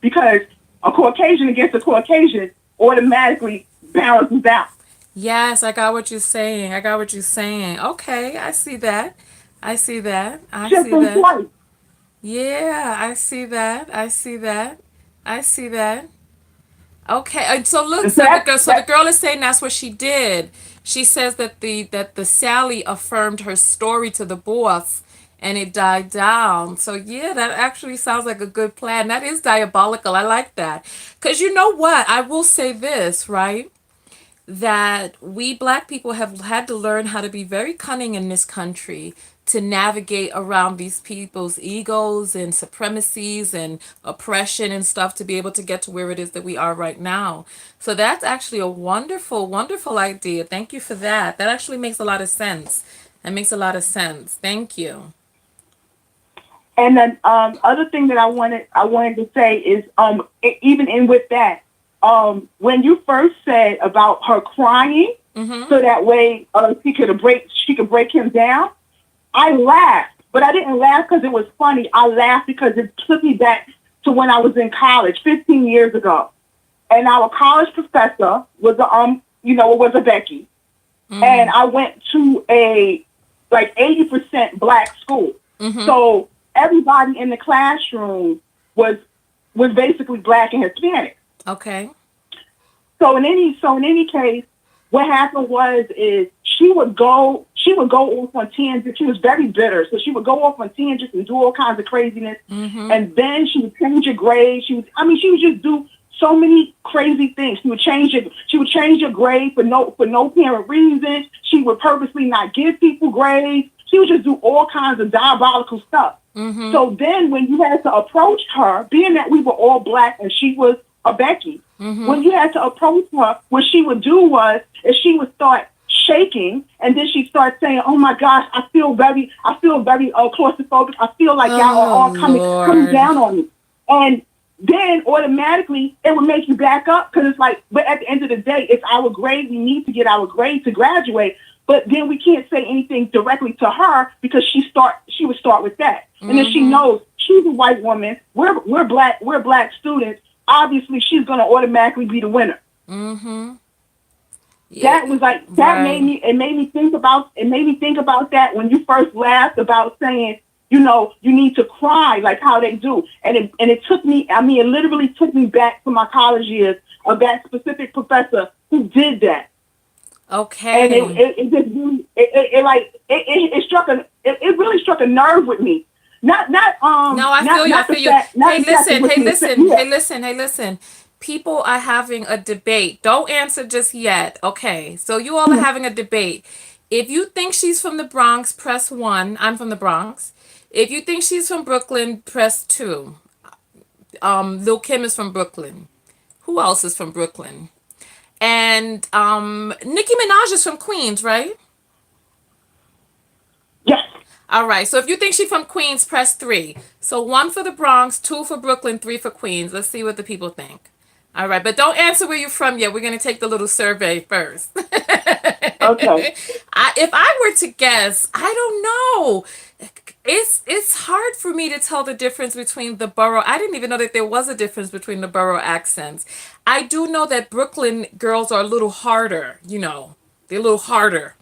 because a Caucasian against a Caucasian automatically balances out. Yes, I got what you're saying. I got what you're saying. Okay, I see that. I see that. I Just see in that. twice. Yeah, I see that. I see that. I see that. Okay, and so look, And so that's so the that girl is saying that's what she did. She says that the Sally affirmed her story to the boss and it died down. So yeah, that actually sounds like a good plan. That is diabolical. I like that. Cuz you know what? I will say this, right? That we black people have had to learn how to be very cunning in this country to navigate around these people's egos and supremacies and oppression and stuff to be able to get to where it is that we are right now. So that's actually a wonderful, wonderful idea. Thank you for that. That actually makes a lot of sense. That makes a lot of sense. Thank you. and then other thing that I wanted to say is even in with that when you first said about her crying Mm-hmm. so that way she could break him down. I laughed, but I didn't laugh because it was funny. I laughed because it took me back to when I was in college 15 years ago, and our college professor was a Becky, and Mm-hmm. I went to a like 80% black school, Mm-hmm. so everybody in the classroom was basically black and Hispanic. Okay. So in any case, what happened was is she would go off on tangents. She was very bitter, so she would go off on tangents and do all kinds of craziness. Mm-hmm. And then she would change your grade. She would just do so many crazy things. She would change your grade for no apparent reason. She would purposely not give people grades. She would just do all kinds of diabolical stuff. Mm-hmm. So then when you had to approach her, being that we were all black and she was a Becky, Mm-hmm. when you had to approach her, what she would do was, is she would start shaking, and then she'd start saying, "Oh my gosh, I feel very claustrophobic. I feel like y'all are Oh all coming Lord. down on me." And then automatically it would make you back up because it's like, but at the end of the day, it's our grade. We need to get our grade to graduate. But then we can't say anything directly to her because she would start with that. And then she Mm-hmm. knows she's a white woman. We're black students. Obviously she's gonna automatically be the winner. Mm-hmm. Yeah. That was like that made Right. me it made me think about that when you first laughed about saying, you need to cry like how they do. And it took me, it literally took me back to my college years of that specific professor who did that. And Okay. it just really it struck it really struck a nerve with me. No, I feel you. I Not the feel you. fact not Hey, exactly listen. what Hey, you were saying. listen. Yeah. Hey, listen. Hey, listen. People are having a debate. Don't answer just yet. Okay. So you all are having a debate. If you think she's from the Bronx, press one. I'm from the Bronx. If you think she's from Brooklyn, press two. Lil Kim is from Brooklyn. Who else is from Brooklyn? And Nicki Minaj is from Queens, right? Yes. All right. So if you think she's from Queens, press three. So one for the Bronx, two for Brooklyn, three for Queens. Let's see what the people think. All right. But don't answer where you're from yet. We're going to take the little survey first. Okay. If I were to guess, I don't know. It's hard for me to tell the difference between the borough. I didn't even know that there was a difference between the borough accents. I do know that Brooklyn girls are a little harder, you know. They're a little harder.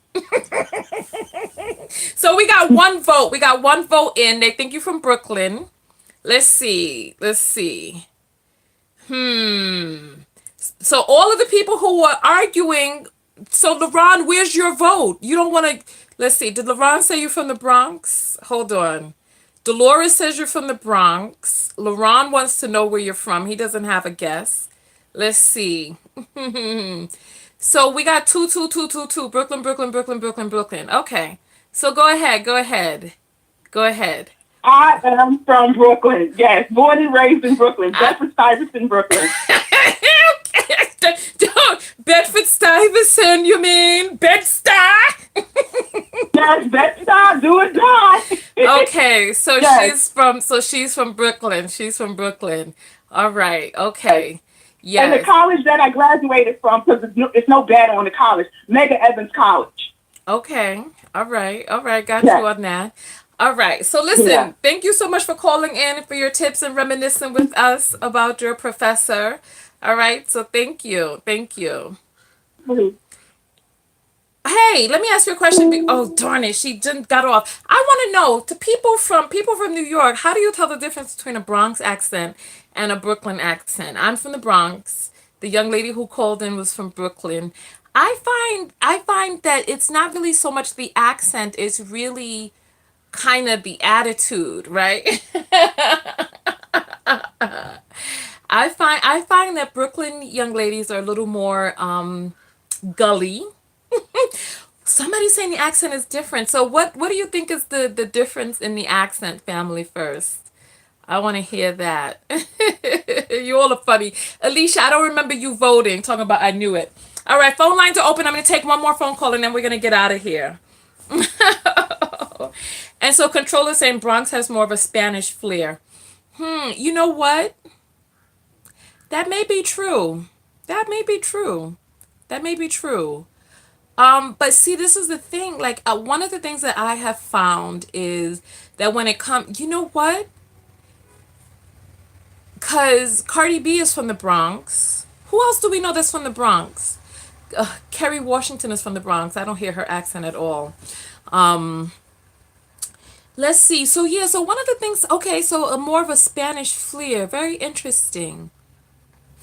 So we got one vote. We got one vote in. They think you're from Brooklyn. Let's see. Let's see. Hmm. So all of the people who were arguing, so LaRon, where's your vote? You don't want to, let's see, did LaRon say you're from the Bronx? Hold on. Dolores says you're from the Bronx. LaRon wants to know where you're from. He doesn't have a guess. Let's see. So we got two, two, two, two, two. Brooklyn, Brooklyn, Brooklyn, Brooklyn, Brooklyn. Okay. So go ahead. Go ahead. Go ahead. I am from Brooklyn. Yes, born and raised in Brooklyn. Bedford Stuyvesant, Brooklyn. Bedford Stuyvesant, you mean? Bed-Stuy? Yes, Bed-Stuy, do it not. Okay, so Yes. she's from Brooklyn. She's from Brooklyn. All right. Yes. Okay. And the Yes. college that I graduated from, because it's no bad on the college, Mega Evans College. Okay. All right. All right. Got you Yes. on that. All right. So Yeah. listen, thank you so much for calling in for your tips and reminiscing with us about your professor. All right. So thank you. Thank you. Mhm. Hey, let me ask you a question. Oh, darn it, she didn't got off. I want to know to people from New York, how do you tell the difference between a Bronx accent and a Brooklyn accent? I'm from the Bronx. The young lady who called in was from Brooklyn. I find that it's not really so much the accent, it's really kind of the attitude, right? I find that Brooklyn young ladies are a little more gully. Somebody's saying the accent is different. So what do you think is the difference in the accent, family first? I want to hear that. You all are funny. Alicia, I don't remember you voting. Talking about I knew it. All right, phone lines are open. I'm going to take one more phone call and then we're going to get out of here. And so controller saying Bronx has more of a Spanish flair. You know what? That may be true. That may be true. That may be true. But see, this is the thing. Like, one of the things that I have found is that when it comes, you know what? Because Cardi B is from the Bronx. Who else do we know that's from the Bronx? Kerry Washington is from the Bronx. I don't hear her accent at all. Um, let's see. So yeah, so one of the things. Okay, so a more of a Spanish flair. Very interesting.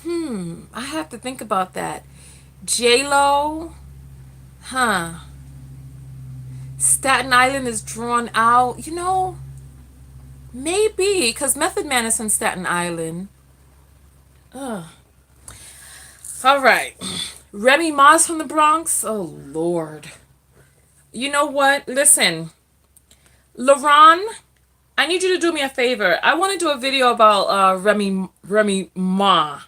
I have to think about that. J Lo, huh? Staten Island is drawn out. Maybe because Method Man is from Staten Island. Ugh. All right. Remy Ma's from the Bronx. Oh Lord. You know what? Listen, LaRon, I need you to do me a favor. I want to do a video about Remy Ma.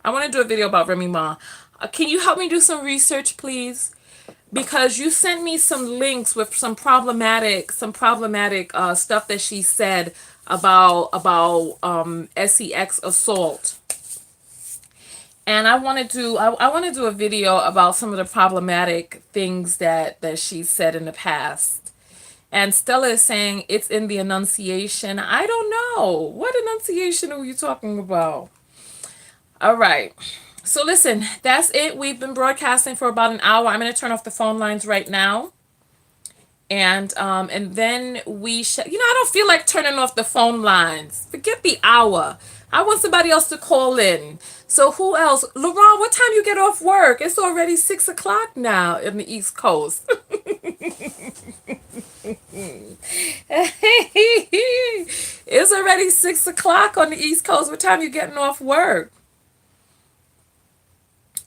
I want to do a video about Remy Ma. Can you help me do some research, please? Because you sent me some links with some problematic stuff that she said about sex assault. And I want to do a video about some of the problematic things that she said in the past. And Stella is saying it's in the enunciation. I don't know. What enunciation are you talking about? All right. So listen, that's it. We've been broadcasting for about an hour. I'm going to turn off the phone lines right now. And then I don't feel like turning off the phone lines. Forget the hour. I want somebody else to call in. So who else? LaRon, what time you get off work? It's already 6 o'clock now in the East Coast. It's already 6 o'clock on the East Coast. What time you getting off work?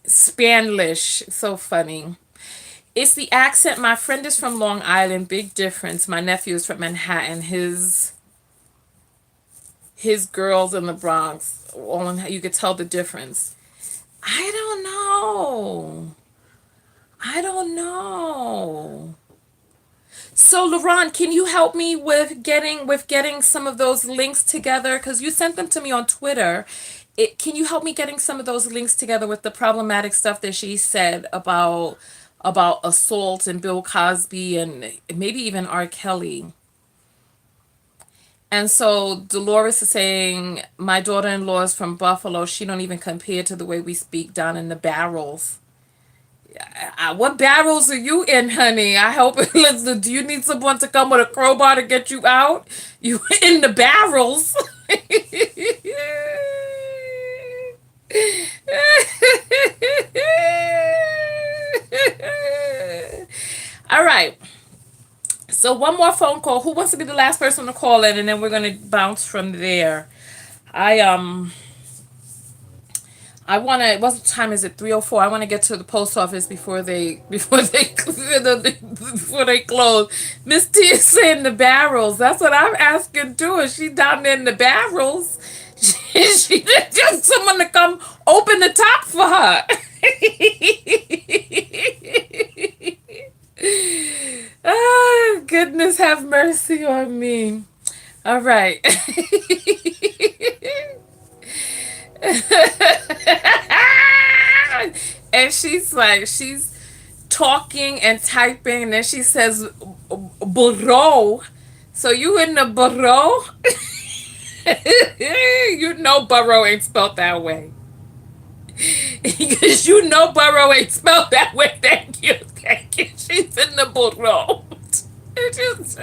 Spanglish. So funny. It's the accent. My friend is from Long Island. Big difference. My nephew is from Manhattan. His girls in the Bronx. You could tell the difference. I don't know. I don't know. So LaRon, can you help me with getting some of those links together? Because you sent them to me on Twitter. Can you help me getting some of those links together with the problematic stuff that she said about assault and Bill Cosby and maybe even R. Kelly? And so Dolores is saying, my daughter-in-law is from Buffalo. She don't even compare to the way we speak down in the barrels. What barrels are you in, honey? I hope. Listen, do you need someone to come with a crowbar to get you out? You in the barrels. All right. So one more phone call. Who wants to be the last person to call in, and then we're gonna bounce from there. I I want to. What time is it? 3:04. I want to get to the post office before they close. Miss T is saying the barrels. That's what I'm asking too. Is she down there in the barrels? She just someone to come open the top for her. Oh, goodness have mercy on me. All right. And she's talking and typing, and then she says, burrow. So you in the burrow? You know burrow ain't spelled that way. Because you know burrow ain't spelled that way. Thank you. Thank you. She's in the burrow. It just...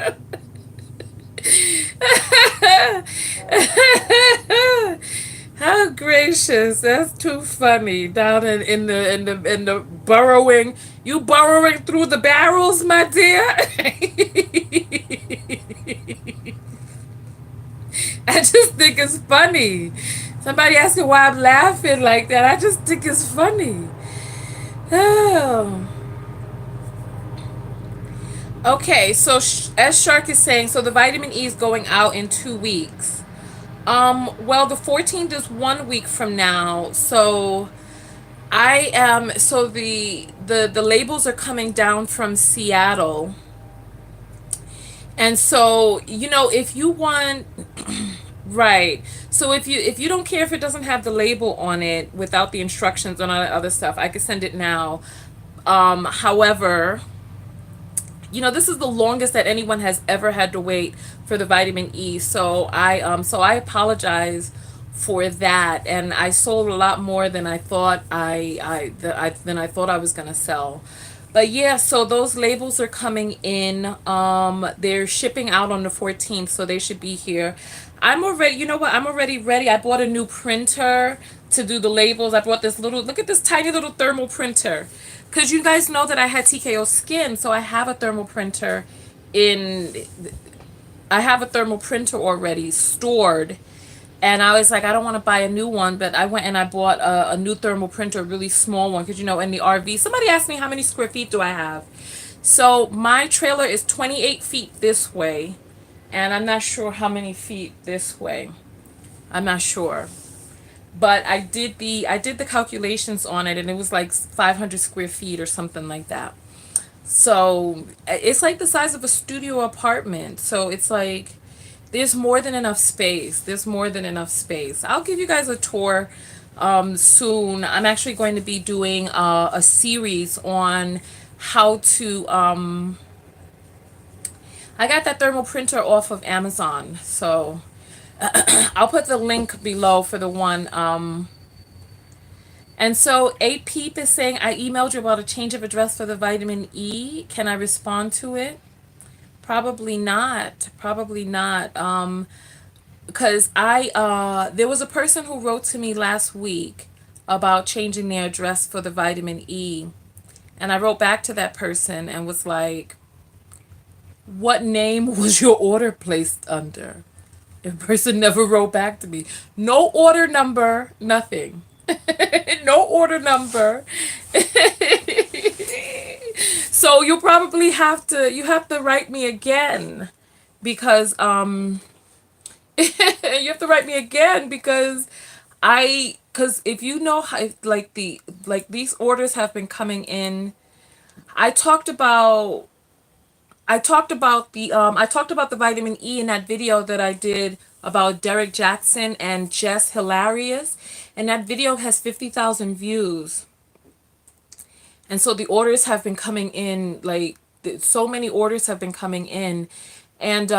How gracious! That's too funny. Down in the burrowing, you burrowing through the barrels, my dear. I just think it's funny. Somebody asked me why I'm laughing like that. I just think it's funny. Oh. Okay, so as Shark is saying, so the vitamin E is going out in 2 weeks. Well, the 14th is 1 week from now. So I am, so the labels are coming down from Seattle. And so, if you want, right. So if you don't care if it doesn't have the label on it without the instructions and all that other stuff, I could send it now. However, this is the longest that anyone has ever had to wait for the vitamin E. So I apologize for that, and I sold a lot more than I thought I was gonna sell. But yeah, so those labels are coming in. They're shipping out on the 14th, so they should be here. I'm already, you know what? I'm already ready. I bought a new printer to do the labels. I bought this look at this tiny little thermal printer. Because you guys know that I had TKO skin, so I have a thermal printer in, I have a thermal printer already stored. And I was like, I don't want to buy a new one, but I went and I bought a new thermal printer, a really small one, because in the RV, somebody asked me how many square feet do I have. So my trailer is 28 feet this way, and I'm not sure how many feet this way. I'm not sure. But I did the calculations on it, and it was like 500 square feet or something like that. So it's like the size of a studio apartment. So it's like there's more than enough space. There's more than enough space. I'll give you guys a tour soon. I'm actually going to be doing a series on how to. I got that thermal printer off of Amazon, so I'll put the link below for the one. And so A Peep is saying, I emailed you about a change of address for the vitamin E. Can I respond to it? Probably not. Probably not. Because there was a person who wrote to me last week about changing their address for the vitamin E. And I wrote back to that person and was like, what name was your order placed under? The person never wrote back to me. No order number, nothing. No order number. So you have to write me again because you have to write me again because if you know how these orders have been coming in. I talked about the vitamin E in that video that I did about Derek Jackson and Jess Hilarious, and that video has 50,000 views. And so the orders have been coming in, so many orders have been coming in, and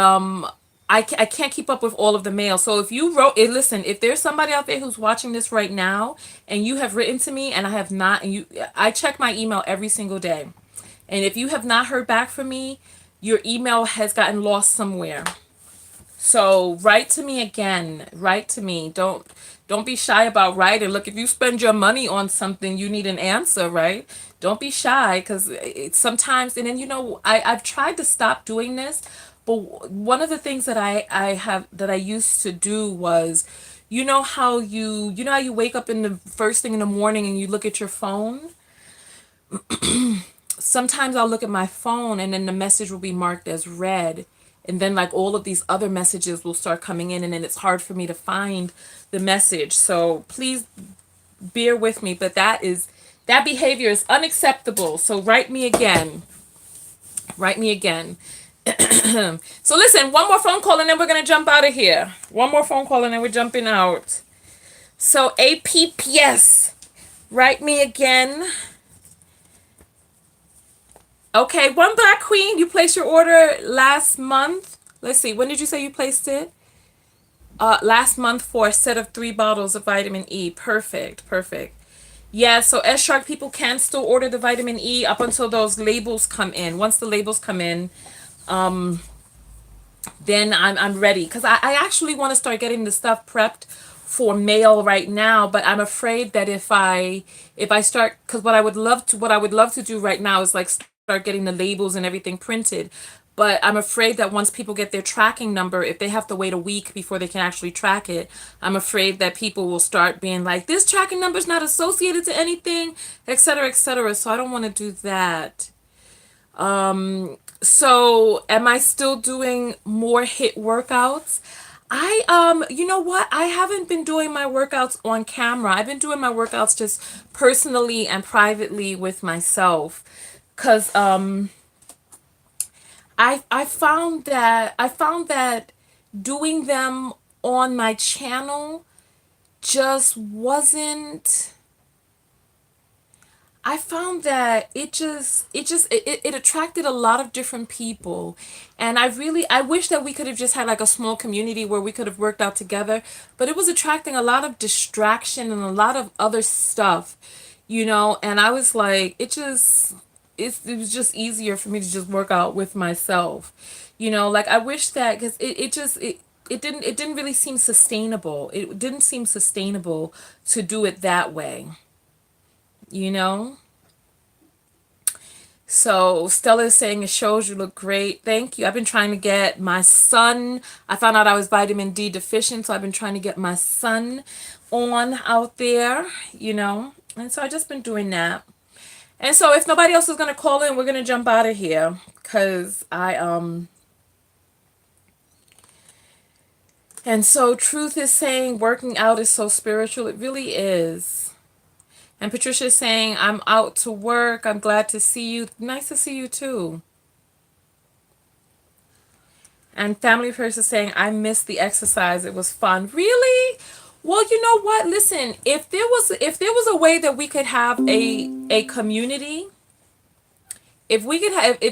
I can't keep up with all of the mail. So if you wrote it, listen, if there's somebody out there who's watching this right now and you have written to me and I have not, and I check my email every single day. And if you have not heard back from me, your email has gotten lost somewhere. So write to me again. Write to me. Don't be shy about writing. Look, if you spend your money on something, you need an answer, right? Don't be shy because sometimes, and then I've tried to stop doing this, but one of the things that I used to do was, how you wake up in the first thing in the morning and you look at your phone. Sometimes I'll look at my phone and then the message will be marked as read. And then like all of these other messages will start coming in and then it's hard for me to find the message. So please bear with me, but that behavior is unacceptable. So write me again. Write me again. So listen, one more phone call and then we're going to jump out of here. One more phone call and then we're jumping out. So APPS, write me again. Okay, one Black Queen, you placed your order last month. Let's see, when did you say you placed it? Last month for a set of 3 bottles of vitamin E. Perfect, perfect. Yeah, so S Shark people can still order the vitamin E up until those labels come in. Once the labels come in, then I'm ready. Because I actually want to start getting the stuff prepped for mail right now, but I'm afraid that if I start, because what I would love to do right now is like start getting the labels and everything printed. But I'm afraid that once people get their tracking number, if they have to wait a week before they can actually track it, I'm afraid that people will start being like, this tracking number is not associated to anything, etc., etc. So I don't want to do that. So am I still doing more hit workouts? You know what? I haven't been doing my workouts on camera. I've been doing my workouts just personally and privately with myself. Cause I found that doing them on my channel just wasn't. I found that it attracted a lot of different people, and I wish that we could have just had like a small community where we could have worked out together, but it was attracting a lot of distraction and a lot of other stuff, and I was like, it was just easier for me to just work out with myself, like I wish that, because it didn't really seem sustainable. It didn't seem sustainable to do it that way, you know. So Stella is saying it shows you look great. Thank you. I've been trying to get my son. I found out I was vitamin D deficient, so I've been trying to get my son on out there. And so I just been doing that. And so if nobody else is gonna call in, we're gonna jump out of here. Cause and so Truth is saying working out is so spiritual. It really is. And Patricia is saying, I'm out to work. I'm glad to see you. Nice to see you too. And Family First is saying, I missed the exercise. It was fun. Really? Well, you know what? Listen, if there was a way that we could have a community, if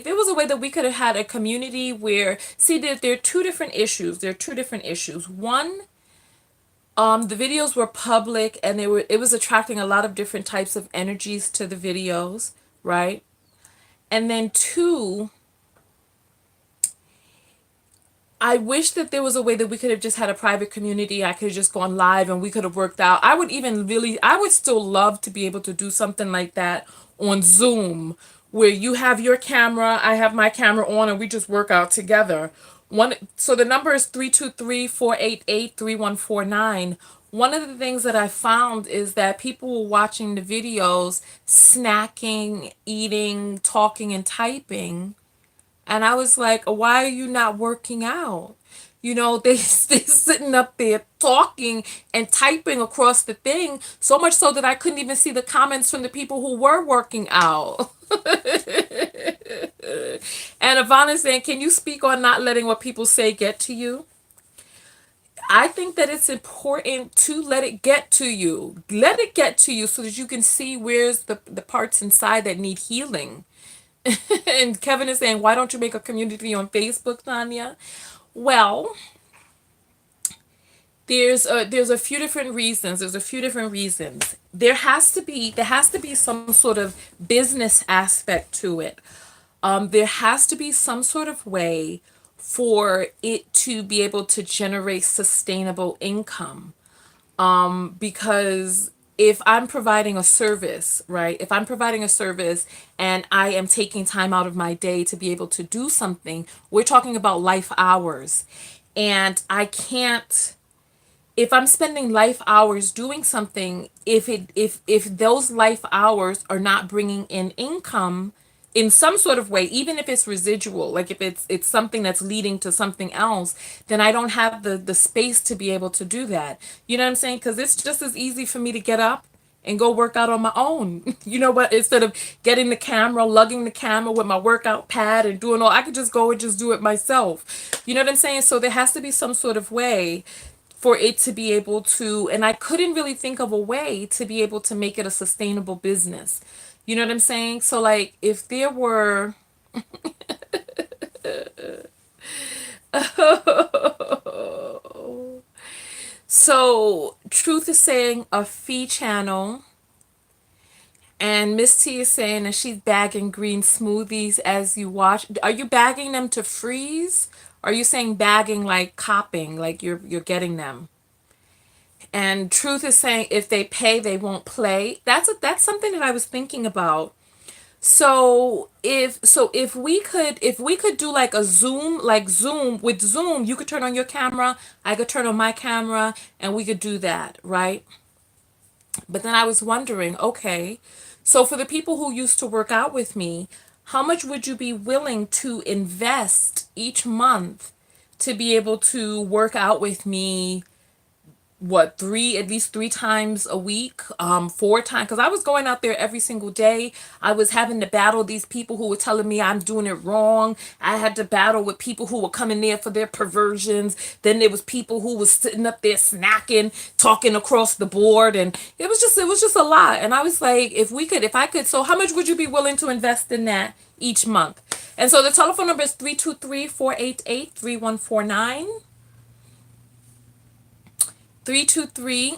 there was a way that we could have had a community where, see, there are two different issues. There are two different issues. One, the videos were public and it was attracting a lot of different types of energies to the videos, right? And then two, I wish that there was a way that we could have just had a private community. I could have just gone live and we could have worked out. I would still love to be able to do something like that on Zoom, where you have your camera, I have my camera on, and we just work out together. So the number is 323-488-3149. One of the things that I found is that people were watching the videos, snacking, eating, talking, and typing. And I was like, why are you not working out? They sitting up there talking and typing across the thing, so much so that I couldn't even see the comments from the people who were working out. And Ivana's saying, can you speak on not letting what people say get to you? I think that it's important to let it get to you. Let it get to you so that you can see where's the parts inside that need healing. And Kevin is saying, why don't you make a community on Facebook, Tanya? Well, There's a few different reasons. There's a few different reasons. There has to be some sort of business aspect to it. There has to be some sort of way for it to be able to generate sustainable income. Because if I'm providing a service, right? If I'm providing a service and I am taking time out of my day to be able to do something, we're talking about life hours. And I can't, if I'm spending life hours doing something, if those life hours are not bringing in income in some sort of way, even if it's residual, like if it's something that's leading to something else, then I don't have the space to be able to do that. You know what I'm saying? Because it's just as easy for me to get up and go work out on my own. You know what? Instead of getting the camera, lugging the camera with my workout pad and doing all, I could just go and just do it myself. You know what I'm saying? So there has to be some sort of way for it to be able to, and I couldn't really think of a way to be able to make it a sustainable business. You know what I'm saying? So like if there were so Truth is saying a fee channel, and Miss T is saying that she's bagging green smoothies as you watch. Are you bagging them to freeze? Or are you saying bagging like copping, like you're getting them? And Truth is saying if they pay, they won't play. That's something that I was thinking about. So if we could do like a Zoom, like Zoom, with Zoom, you could turn on your camera, I could turn on my camera, and we could do that, right? But then I was wondering, okay, so for the people who used to work out with me, how much would you be willing to invest each month to be able to work out with me, what, three, at least 3 times a week, 4 times, because I was going out there every single day. I was having to battle these people who were telling me I'm doing it wrong. I had to battle with people who were coming there for their perversions. Then there was people who was sitting up there snacking, talking across the board, and it was just a lot. And I was like, if I could, so how much would you be willing to invest in that each month? And so the telephone number is 323-488-3149. 323.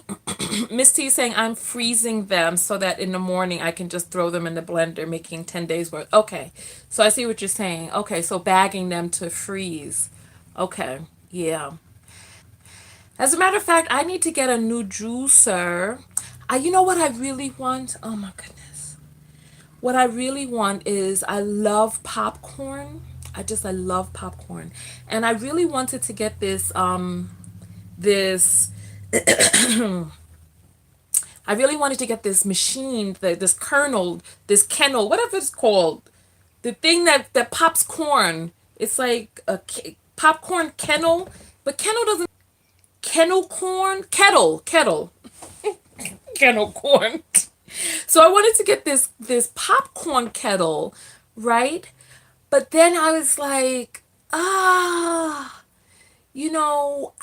Miss T is saying I'm freezing them so that in the morning I can just throw them in the blender, making 10 days worth. Okay. So I see what you're saying. Okay, so bagging them to freeze. Okay. Yeah. As a matter of fact, I need to get a new juicer. You know what I really want? Oh my goodness. What I really want is, I love popcorn. I love popcorn. And I really wanted to get this I really wanted to get this machine, this kennel, whatever it's called, the thing that pops corn. It's like a popcorn kennel, but kennel doesn't, kennel corn, kettle, kennel corn. So I wanted to get this popcorn kettle, right? But then I was like,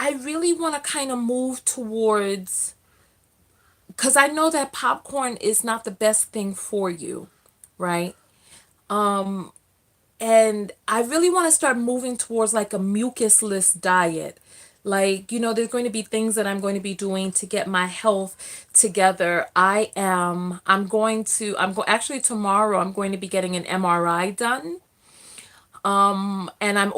I really want to kind of move towards, because I know that popcorn is not the best thing for you, right? And I really want to start moving towards like a mucusless diet. Like, there's going to be things that I'm going to be doing to get my health together. Actually tomorrow I'm going to be getting an MRI done. And I'm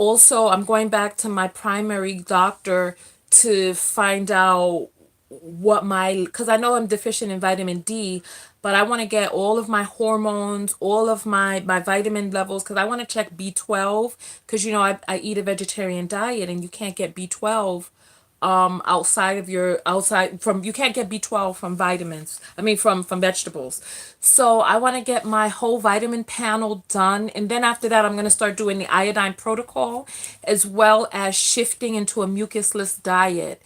going back to my primary doctor to find out because I know I'm deficient in vitamin D, but I want to get all of my hormones, all of my vitamin levels, because I want to check B12, because I eat a vegetarian diet and you can't get B12 outside from, you can't get B12 from vitamins, I mean from vegetables. So I want to get my whole vitamin panel done, and then after that I'm going to start doing the iodine protocol, as well as shifting into a mucusless diet.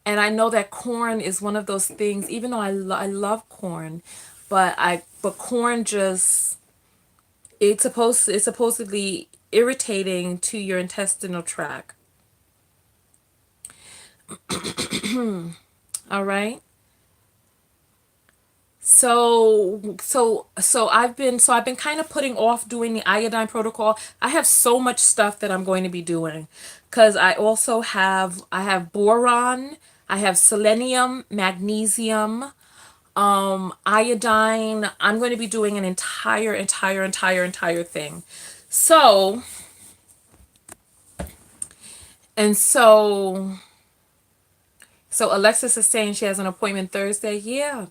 And I know that corn is one of those things, even though I love corn, but corn just, it's supposedly irritating to your intestinal tract. All right. So I've been kind of putting off doing the iodine protocol. I have so much stuff that I'm going to be doing, because I have boron, I have selenium, magnesium, iodine. I'm going to be doing an entire thing. So and so so Alexis is saying she has an appointment Thursday. Yeah.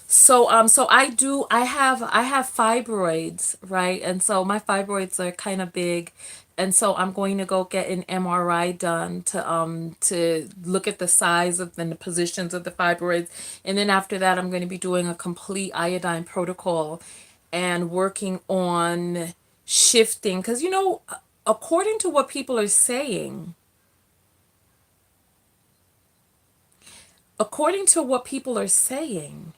So I have fibroids, right? And so my fibroids are kind of big. And so I'm going to go get an MRI done to look at the size of and the positions of the fibroids. And then after that I'm going to be doing a complete iodine protocol and working on shifting, cuz according to what people are saying, according to what people are saying,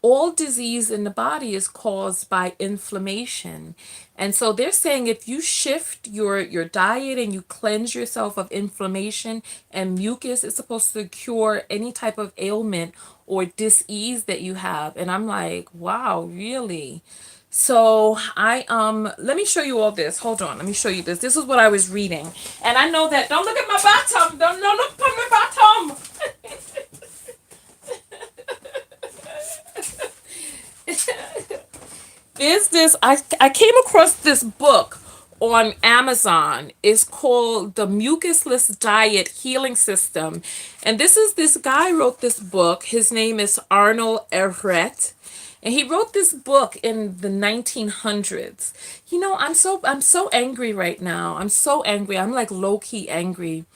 all disease in the body is caused by inflammation. And so they're saying if you shift your diet and you cleanse yourself of inflammation and mucus, it's supposed to cure any type of ailment or dis-ease that you have. And I'm like, wow, really? So let me show you all this. Hold on, let me show you this. This is what I was reading. And I know that, don't look at my bottom. Don't look at my bottom. Is this I came across this book on Amazon. It's called The Mucusless Diet Healing System. And this guy wrote this book. His name is Arnold Everett. And he wrote this book in the 1900s. I'm so angry right now. I'm so angry. I'm like low key angry,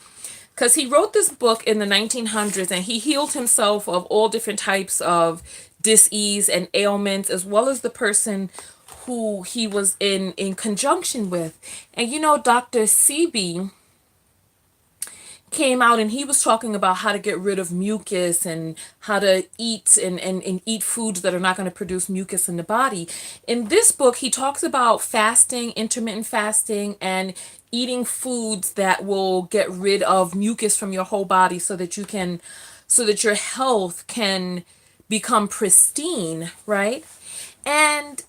because he wrote this book in the 1900s and he healed himself of all different types of disease and ailments, as well as the person who he was in conjunction with. And Dr. Sebi came out and he was talking about how to get rid of mucus and how to eat and eat foods that are not going to produce mucus in the body. In this book, he talks about fasting, intermittent fasting, and eating foods that will get rid of mucus from your whole body so that your health can become pristine, right? And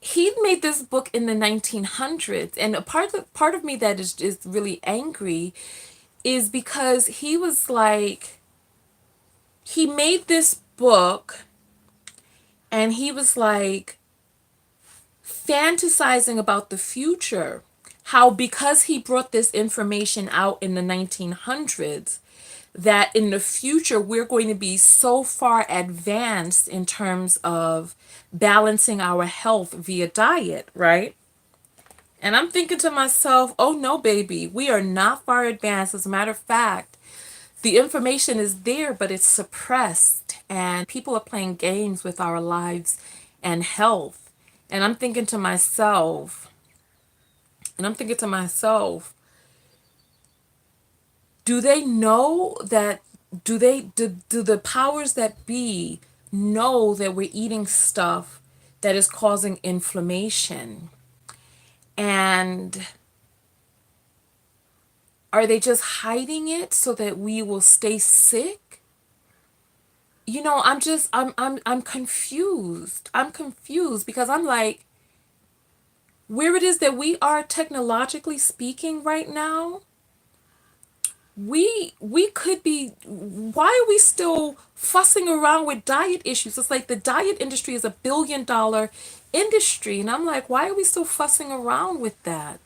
he made this book in the 1900s, and a part of me that is really angry is because he made this book and he was like fantasizing about the future, how because he brought this information out in the 1900s, that in the future we're going to be so far advanced in terms of balancing our health via diet, right? And I'm thinking to myself, oh no, baby, we are not far advanced. As a matter of fact, the information is there, but it's suppressed, and people are playing games with our lives and health. And I'm thinking to myself, and I'm thinking to myself, do they know that, do the powers that be know that we're eating stuff that is causing inflammation? And are they just hiding it so that we will stay sick? I'm confused. I'm confused because I'm like, where it is that we are technologically speaking right now, we could be, why are we still fussing around with diet issues? It's like the diet industry is $1 billion industry, and I'm like, why are we still fussing around with that?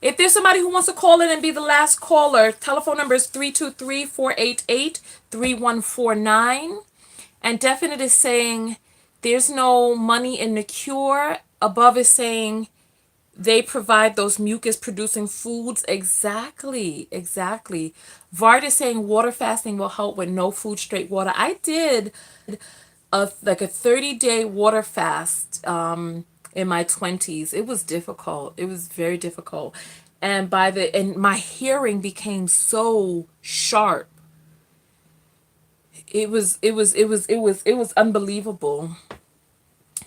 If there's somebody who wants to call in and be the last caller, telephone number is 323-488-3149. And Definite is saying there's no money in the cure. Above is saying they provide those mucus producing foods. Exactly, exactly. Vard is saying water fasting will help with no food, straight water. I did a 30-day water fast in my 20s. It was difficult. It was very difficult. And my hearing became so sharp. It was unbelievable.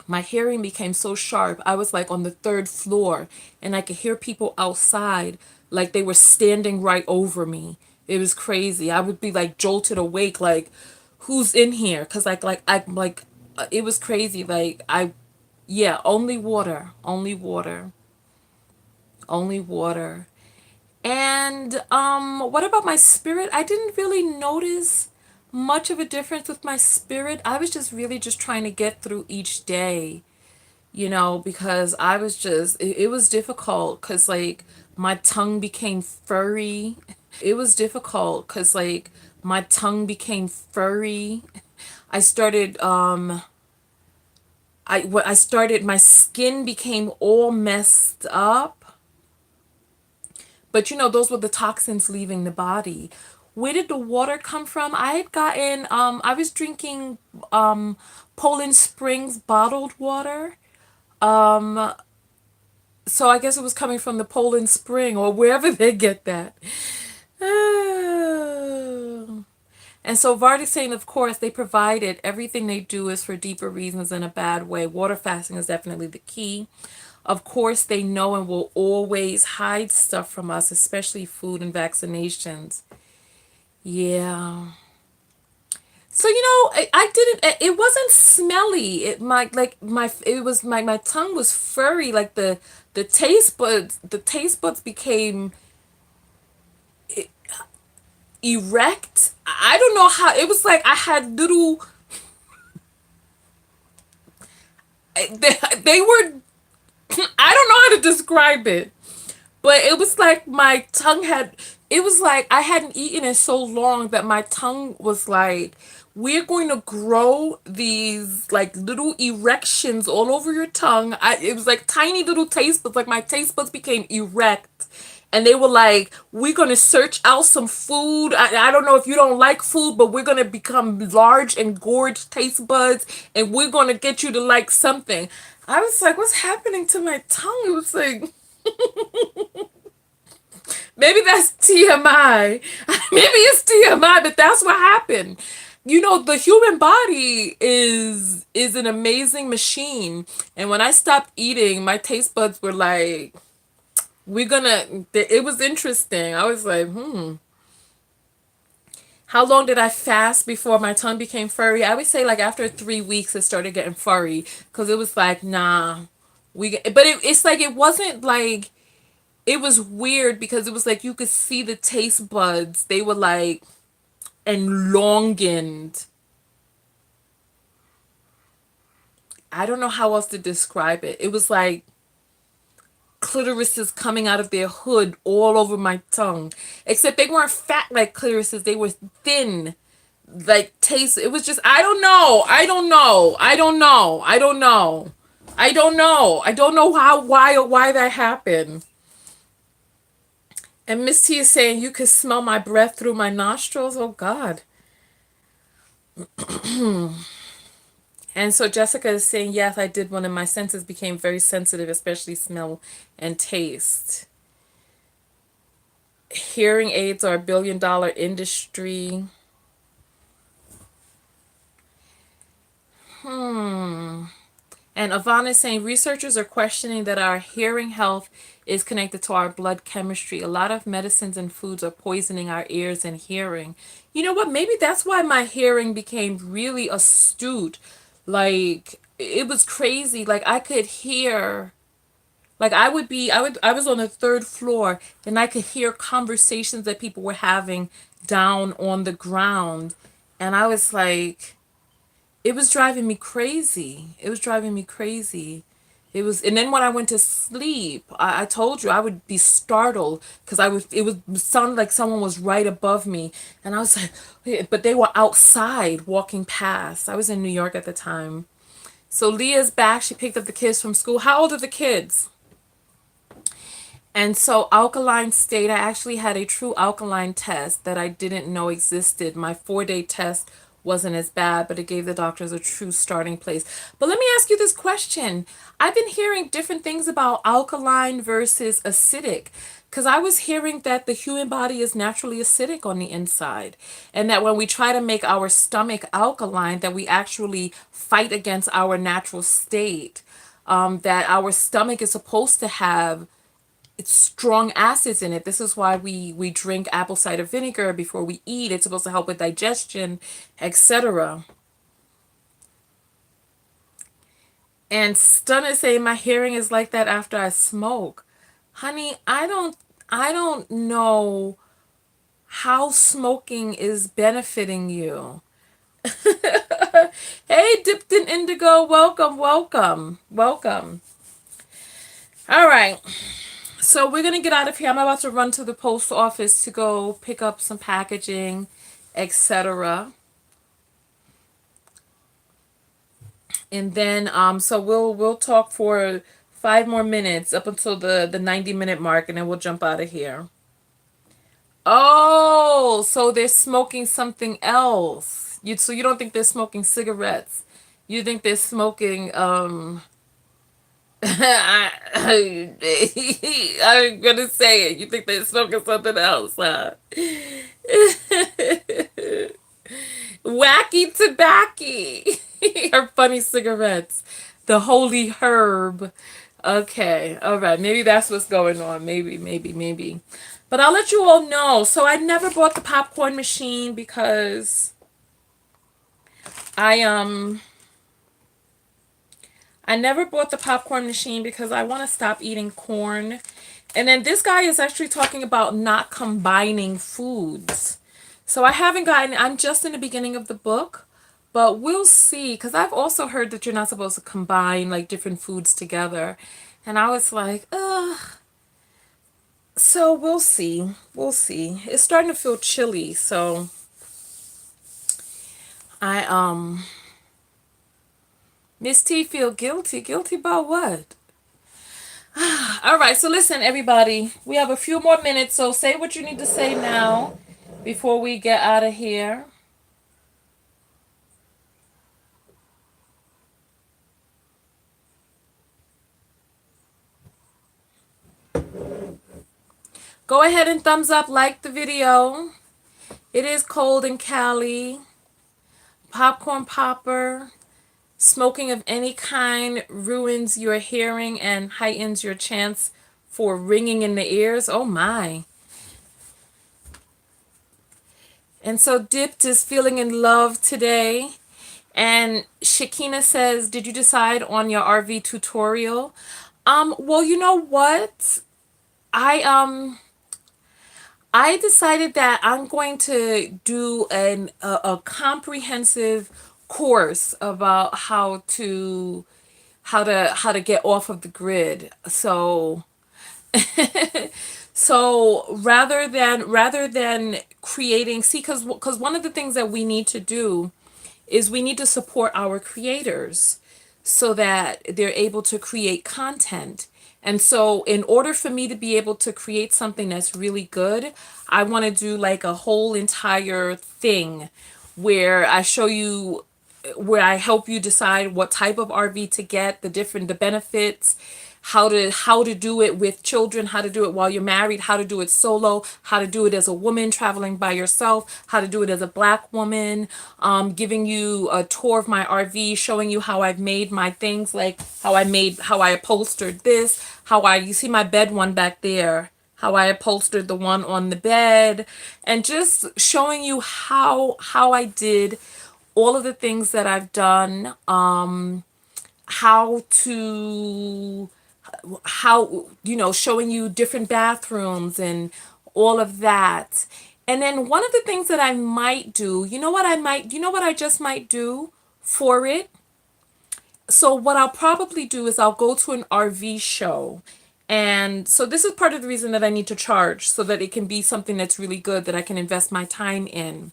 My hearing became so sharp. I was like on the third floor and I could hear people outside like they were standing right over me. It was crazy. I would be like jolted awake, like, who's in here? Cause I'm like it was crazy. Like yeah, only water, only water, only water. And what about my spirit? I didn't really notice much of a difference with my spirit. I was just really just trying to get through each day, because I was just it was difficult cuz like my tongue became furry. It was difficult cuz like my tongue became furry. I started I started my skin became all messed up. But those were the toxins leaving the body. Where did the water come from? I had gotten I was drinking Poland Springs bottled water. So I guess it was coming from the Poland Spring or wherever they get that. Oh. And so Varda's saying, of course, they provide it. Everything they do is for deeper reasons in a bad way. Water fasting is definitely the key. Of course, they know and will always hide stuff from us, especially food and vaccinations. Yeah. So I didn't. It wasn't smelly. It was my tongue was furry. Like the taste buds became erect. I don't know how. It was like I had little. They were. I don't know how to describe it. But it was like my tongue had, it was like I hadn't eaten in so long that my tongue was like, we're going to grow these like little erections all over your tongue. It was like tiny little taste buds, like my taste buds became erect. And they were like, we're going to search out some food. I don't know if you don't like food, but we're going to become large and gorge taste buds. And we're going to get you to like something. I was like, what's happening to my tongue? It was like, maybe that's TMI. Maybe it's TMI, but that's what happened. The human body is an amazing machine. And when I stopped eating, my taste buds were like, we're gonna it was interesting. I was like, how long did I fast before my tongue became furry? I would say like after 3 weeks it started getting furry. Because it was like, nah. But it's like it wasn't like it was weird because it was like you could see the taste buds. They were like elongated. I don't know how else to describe it. It was like clitorises coming out of their hood all over my tongue. Except they weren't fat like clitorises. They were thin. Like taste. It was just I don't know. I don't know. I don't know. I don't know. I don't know. I don't know how why that happened. And Miss T is saying you could smell my breath through my nostrils. Oh God. And so Jessica is saying, yes, I did one, and my senses became very sensitive, especially smell and taste. Hearing aids are $1 billion industry. And Ivana is saying researchers are questioning that our hearing health is connected to our blood chemistry. A lot of medicines and foods are poisoning our ears and hearing. You know what? Maybe that's why my hearing became really astute. Like it was crazy. Like I could hear. Like I was on the third floor and I could hear conversations that people were having down on the ground. And I was like, it was driving me crazy. It was driving me crazy. And then when I went to sleep, I told you I would be startled because it would sound like someone was right above me. And I was like, "Wait," but they were outside walking past. I was in New York at the time. So Leah's back. She picked up the kids from school. How old are the kids? And so alkaline state, I actually had a true alkaline test that I didn't know existed. My 4-day test wasn't as bad, but it gave the doctors a true starting place. But let me ask you this question. I've been hearing different things about alkaline versus acidic. Because I was hearing that the human body is naturally acidic on the inside. And that when we try to make our stomach alkaline, that we actually fight against our natural state. That our stomach is supposed to have it's strong acids in it. This is why we drink apple cider vinegar before we eat. It's supposed to help with digestion, etc. And Stun is saying my hearing is like that after I smoke. Honey, I don't know how smoking is benefiting you. Hey, Dipped in Indigo, welcome, welcome, welcome. All right, so we're gonna get out of here. I'm about to run to the post office to go pick up some packaging, etc. And then so we'll talk for 5 more minutes up until the 90-minute mark, and then we'll jump out of here. Oh, so they're smoking something else. So you don't think they're smoking cigarettes? You think they're smoking I'm gonna say it. You think they're smoking something else, huh? Wacky tobacco. Her funny cigarettes. The holy herb. Okay, all right. Maybe that's what's going on. Maybe. But I'll let you all know. So I never bought the popcorn machine because I I never bought the popcorn machine because I want to stop eating corn. And then this guy is actually talking about not combining foods. So I haven't gotten, I'm just in the beginning of the book, but we'll see. Because I've also heard that you're not supposed to combine like different foods together. And I was like, ugh. So we'll see. We'll see. It's starting to feel chilly. So I, Miss T feel guilty. Guilty about what? All right, so listen, everybody. We have a few more minutes, so say what you need to say now before we get out of here. Go ahead and thumbs up, like the video. It is cold in Cali. Popcorn popper. Smoking of any kind ruins your hearing and heightens your chance for ringing in the ears. Oh my. And so Dipped is feeling in love today. And Shakina says, did you decide on your RV tutorial? Well, you know what? I decided that I'm going to do a comprehensive course about how to get off of the grid. So so rather than creating, see, because one of the things that we need to do is we need to support our creators so that they're able to create content. And so in order for me to be able to create something that's really good, I want to do like a whole entire thing where I show you, where I help you decide what type of RV to get, the benefits, how to do it with children, how to do it while you're married, how to do it solo, how to do it as a woman traveling by yourself, how to do it as a black woman, giving you a tour of my RV, showing you how I've made my things, like how I upholstered this, you see my bed one back there, how I upholstered the one on the bed, and just showing you how I did all of the things that I've done, how to how showing you different bathrooms and all of that. And then one of the things that I might do, you know what I just might do for it? So what I'll probably do is I'll go to an RV show. And so this is part of the reason that I need to charge, so that it can be something that's really good that I can invest my time in.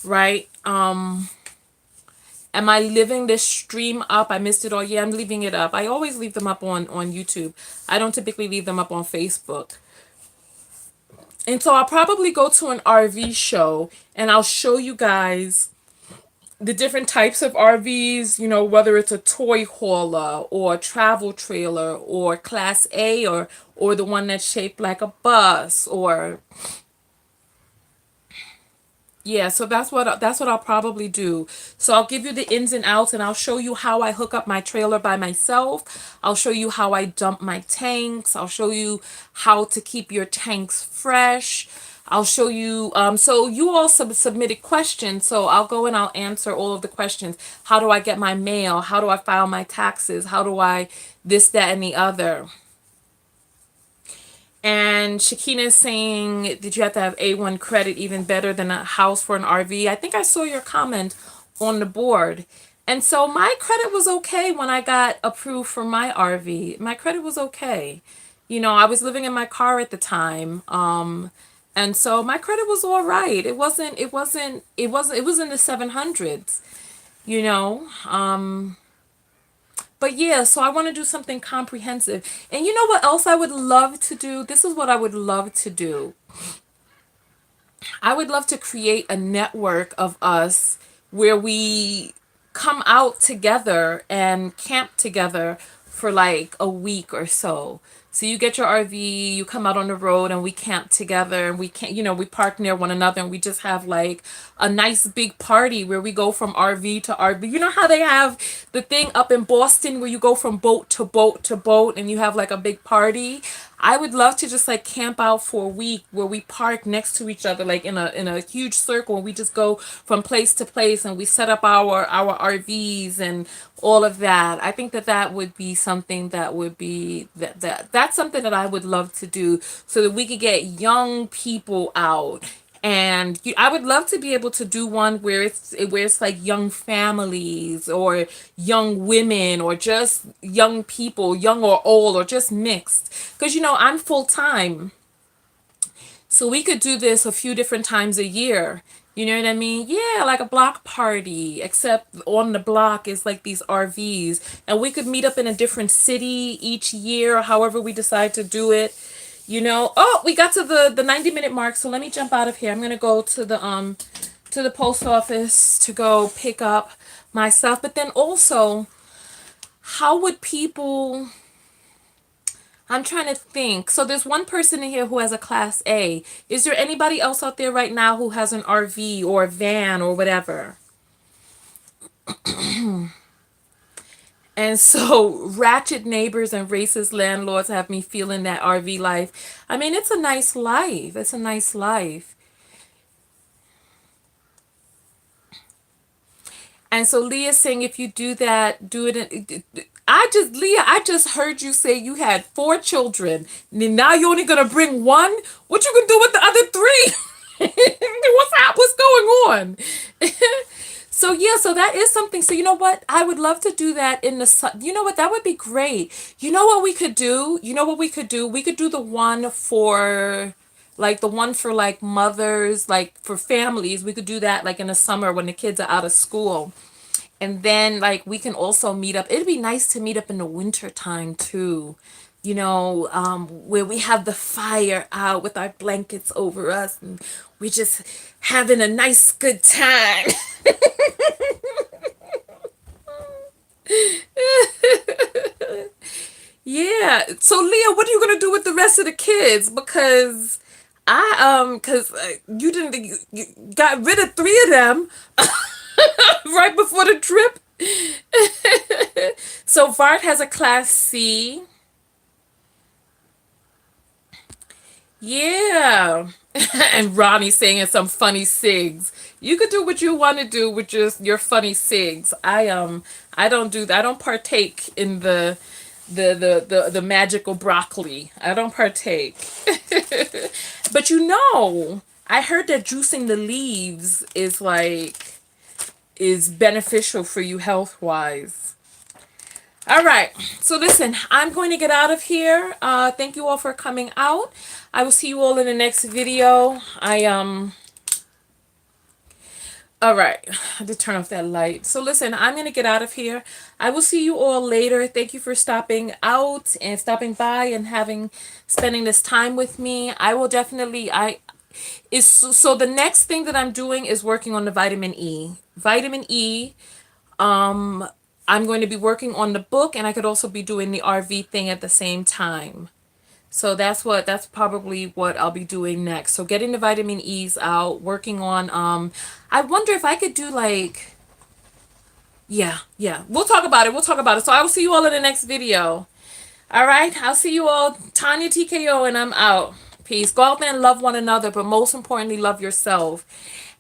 Right? Am I leaving this stream up? I missed it all. Yeah, I'm leaving it up. I always leave them up on YouTube. I don't typically leave them up on Facebook. And so I'll probably go to an RV show and I'll show you guys the different types of RVs, whether it's a toy hauler or a travel trailer or class A or the one that's shaped like a bus, or Yeah, so that's what I'll probably do. So I'll give you the ins and outs, and I'll show you how I hook up my trailer by myself. I'll show you how I dump my tanks. I'll show you how to keep your tanks fresh. I'll show you so you all submitted questions, so I'll go and I'll answer all of the questions. How do I get my mail? How do I file my taxes? How do I this, that, and the other? And Shakina is saying, did you have to have A1 credit even better than a house for an RV? I think I saw your comment on the board. And so my credit was okay when I got approved for my RV. My credit was okay. I was living in my car at the time. And so my credit was all right. It was in the 700s, you know. But yeah, so I want to do something comprehensive. And you know what else I would love to do? This is what I would love to do. I would love to create a network of us where we come out together and camp together for like a week or so. So you get your RV, you come out on the road and we camp together and we can't, we park near one another and we just have like a nice big party where we go from RV to RV. You know how they have the thing up in Boston where you go from boat to boat to boat and you have like a big party? I would love to just like camp out for a week where we park next to each other, like in a huge circle, and we just go from place to place and we set up our RVs and all of that. I think that that would be something that would be that's something that I would love to do so that we could get young people out. And I would love to be able to do one where it's like young families or young women or just young people, young or old or just mixed. Because I'm full time, so we could do this a few different times a year. You know what I mean? Yeah, like a block party, except on the block is like these RVs, and we could meet up in a different city each year, however we decide to do it. Oh, we got to the 90-minute mark, so let me jump out of here. I'm gonna go to the post office to go pick up my stuff. But then also, how would people? I'm trying to think. So there's one person in here who has a class A. Is there anybody else out there right now who has an RV or a van or whatever? And so ratchet neighbors and racist landlords have me feeling that RV life. I mean, it's a nice life. It's a nice life. And so Leah's saying if you do that, do it Leah, I just heard you say you had 4 children. Now you're only gonna bring one? What you gonna do with the other 3? What's going on? So yeah, so that is something. So you know what? I would love to do that in the sun. You know what? That would be great. You know what we could do? You know what we could do? We could do the one for like the one for like mothers, like for families. We could do that like in the summer when the kids are out of school. And then like we can also meet up. It'd be nice to meet up in the winter time too. Where we have the fire out with our blankets over us and we just having a nice good time. Yeah. So Leah, what are you gonna do with the rest of the kids? Because you didn't you got rid of 3 of them right before the trip. So Vart has a class C. Yeah. And Ronnie saying some funny sigs. You could do what you want to do with just your funny sigs. I don't do that. I don't partake in the magical broccoli. I don't partake. But I heard that juicing the leaves is beneficial for you health wise. All right. So listen, I'm going to get out of here. Thank you all for coming out. I will see you all in the next video. All right. I had to turn off that light. So listen, I'm going to get out of here. I will see you all later. Thank you for stopping out and stopping by and spending this time with me. I will definitely so the next thing that I'm doing is working on the vitamin E. Vitamin E. I'm going to be working on the book, and I could also be doing the RV thing at the same time. So that's probably what I'll be doing next. So getting the vitamin E's out, working on I wonder if I could do like yeah. We'll talk about it. We'll talk about it. So I will see you all in the next video. All right. I'll see you all. Tonya TKO and I'm out. Peace. Go out there and love one another, but most importantly, love yourself.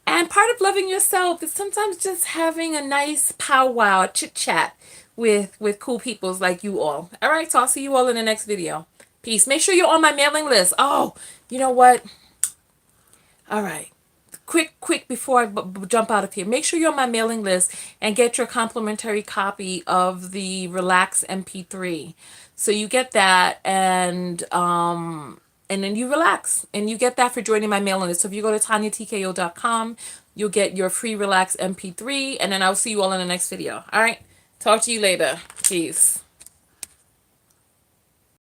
And part of loving yourself is sometimes just having a nice powwow, chit chat with cool peoples like you all. All right. So I'll see you all in the next video. Peace. Make sure you're on my mailing list. Oh, you know what? All right. Quick before I jump out of here, make sure you're on my mailing list and get your complimentary copy of the Relax MP3. So you get that, and then you relax, and you get that for joining my mailing list. So if you go to tonyatko.com, you'll get your free Relax MP3, and then I'll see you all in the next video. All right, talk to you later. Peace.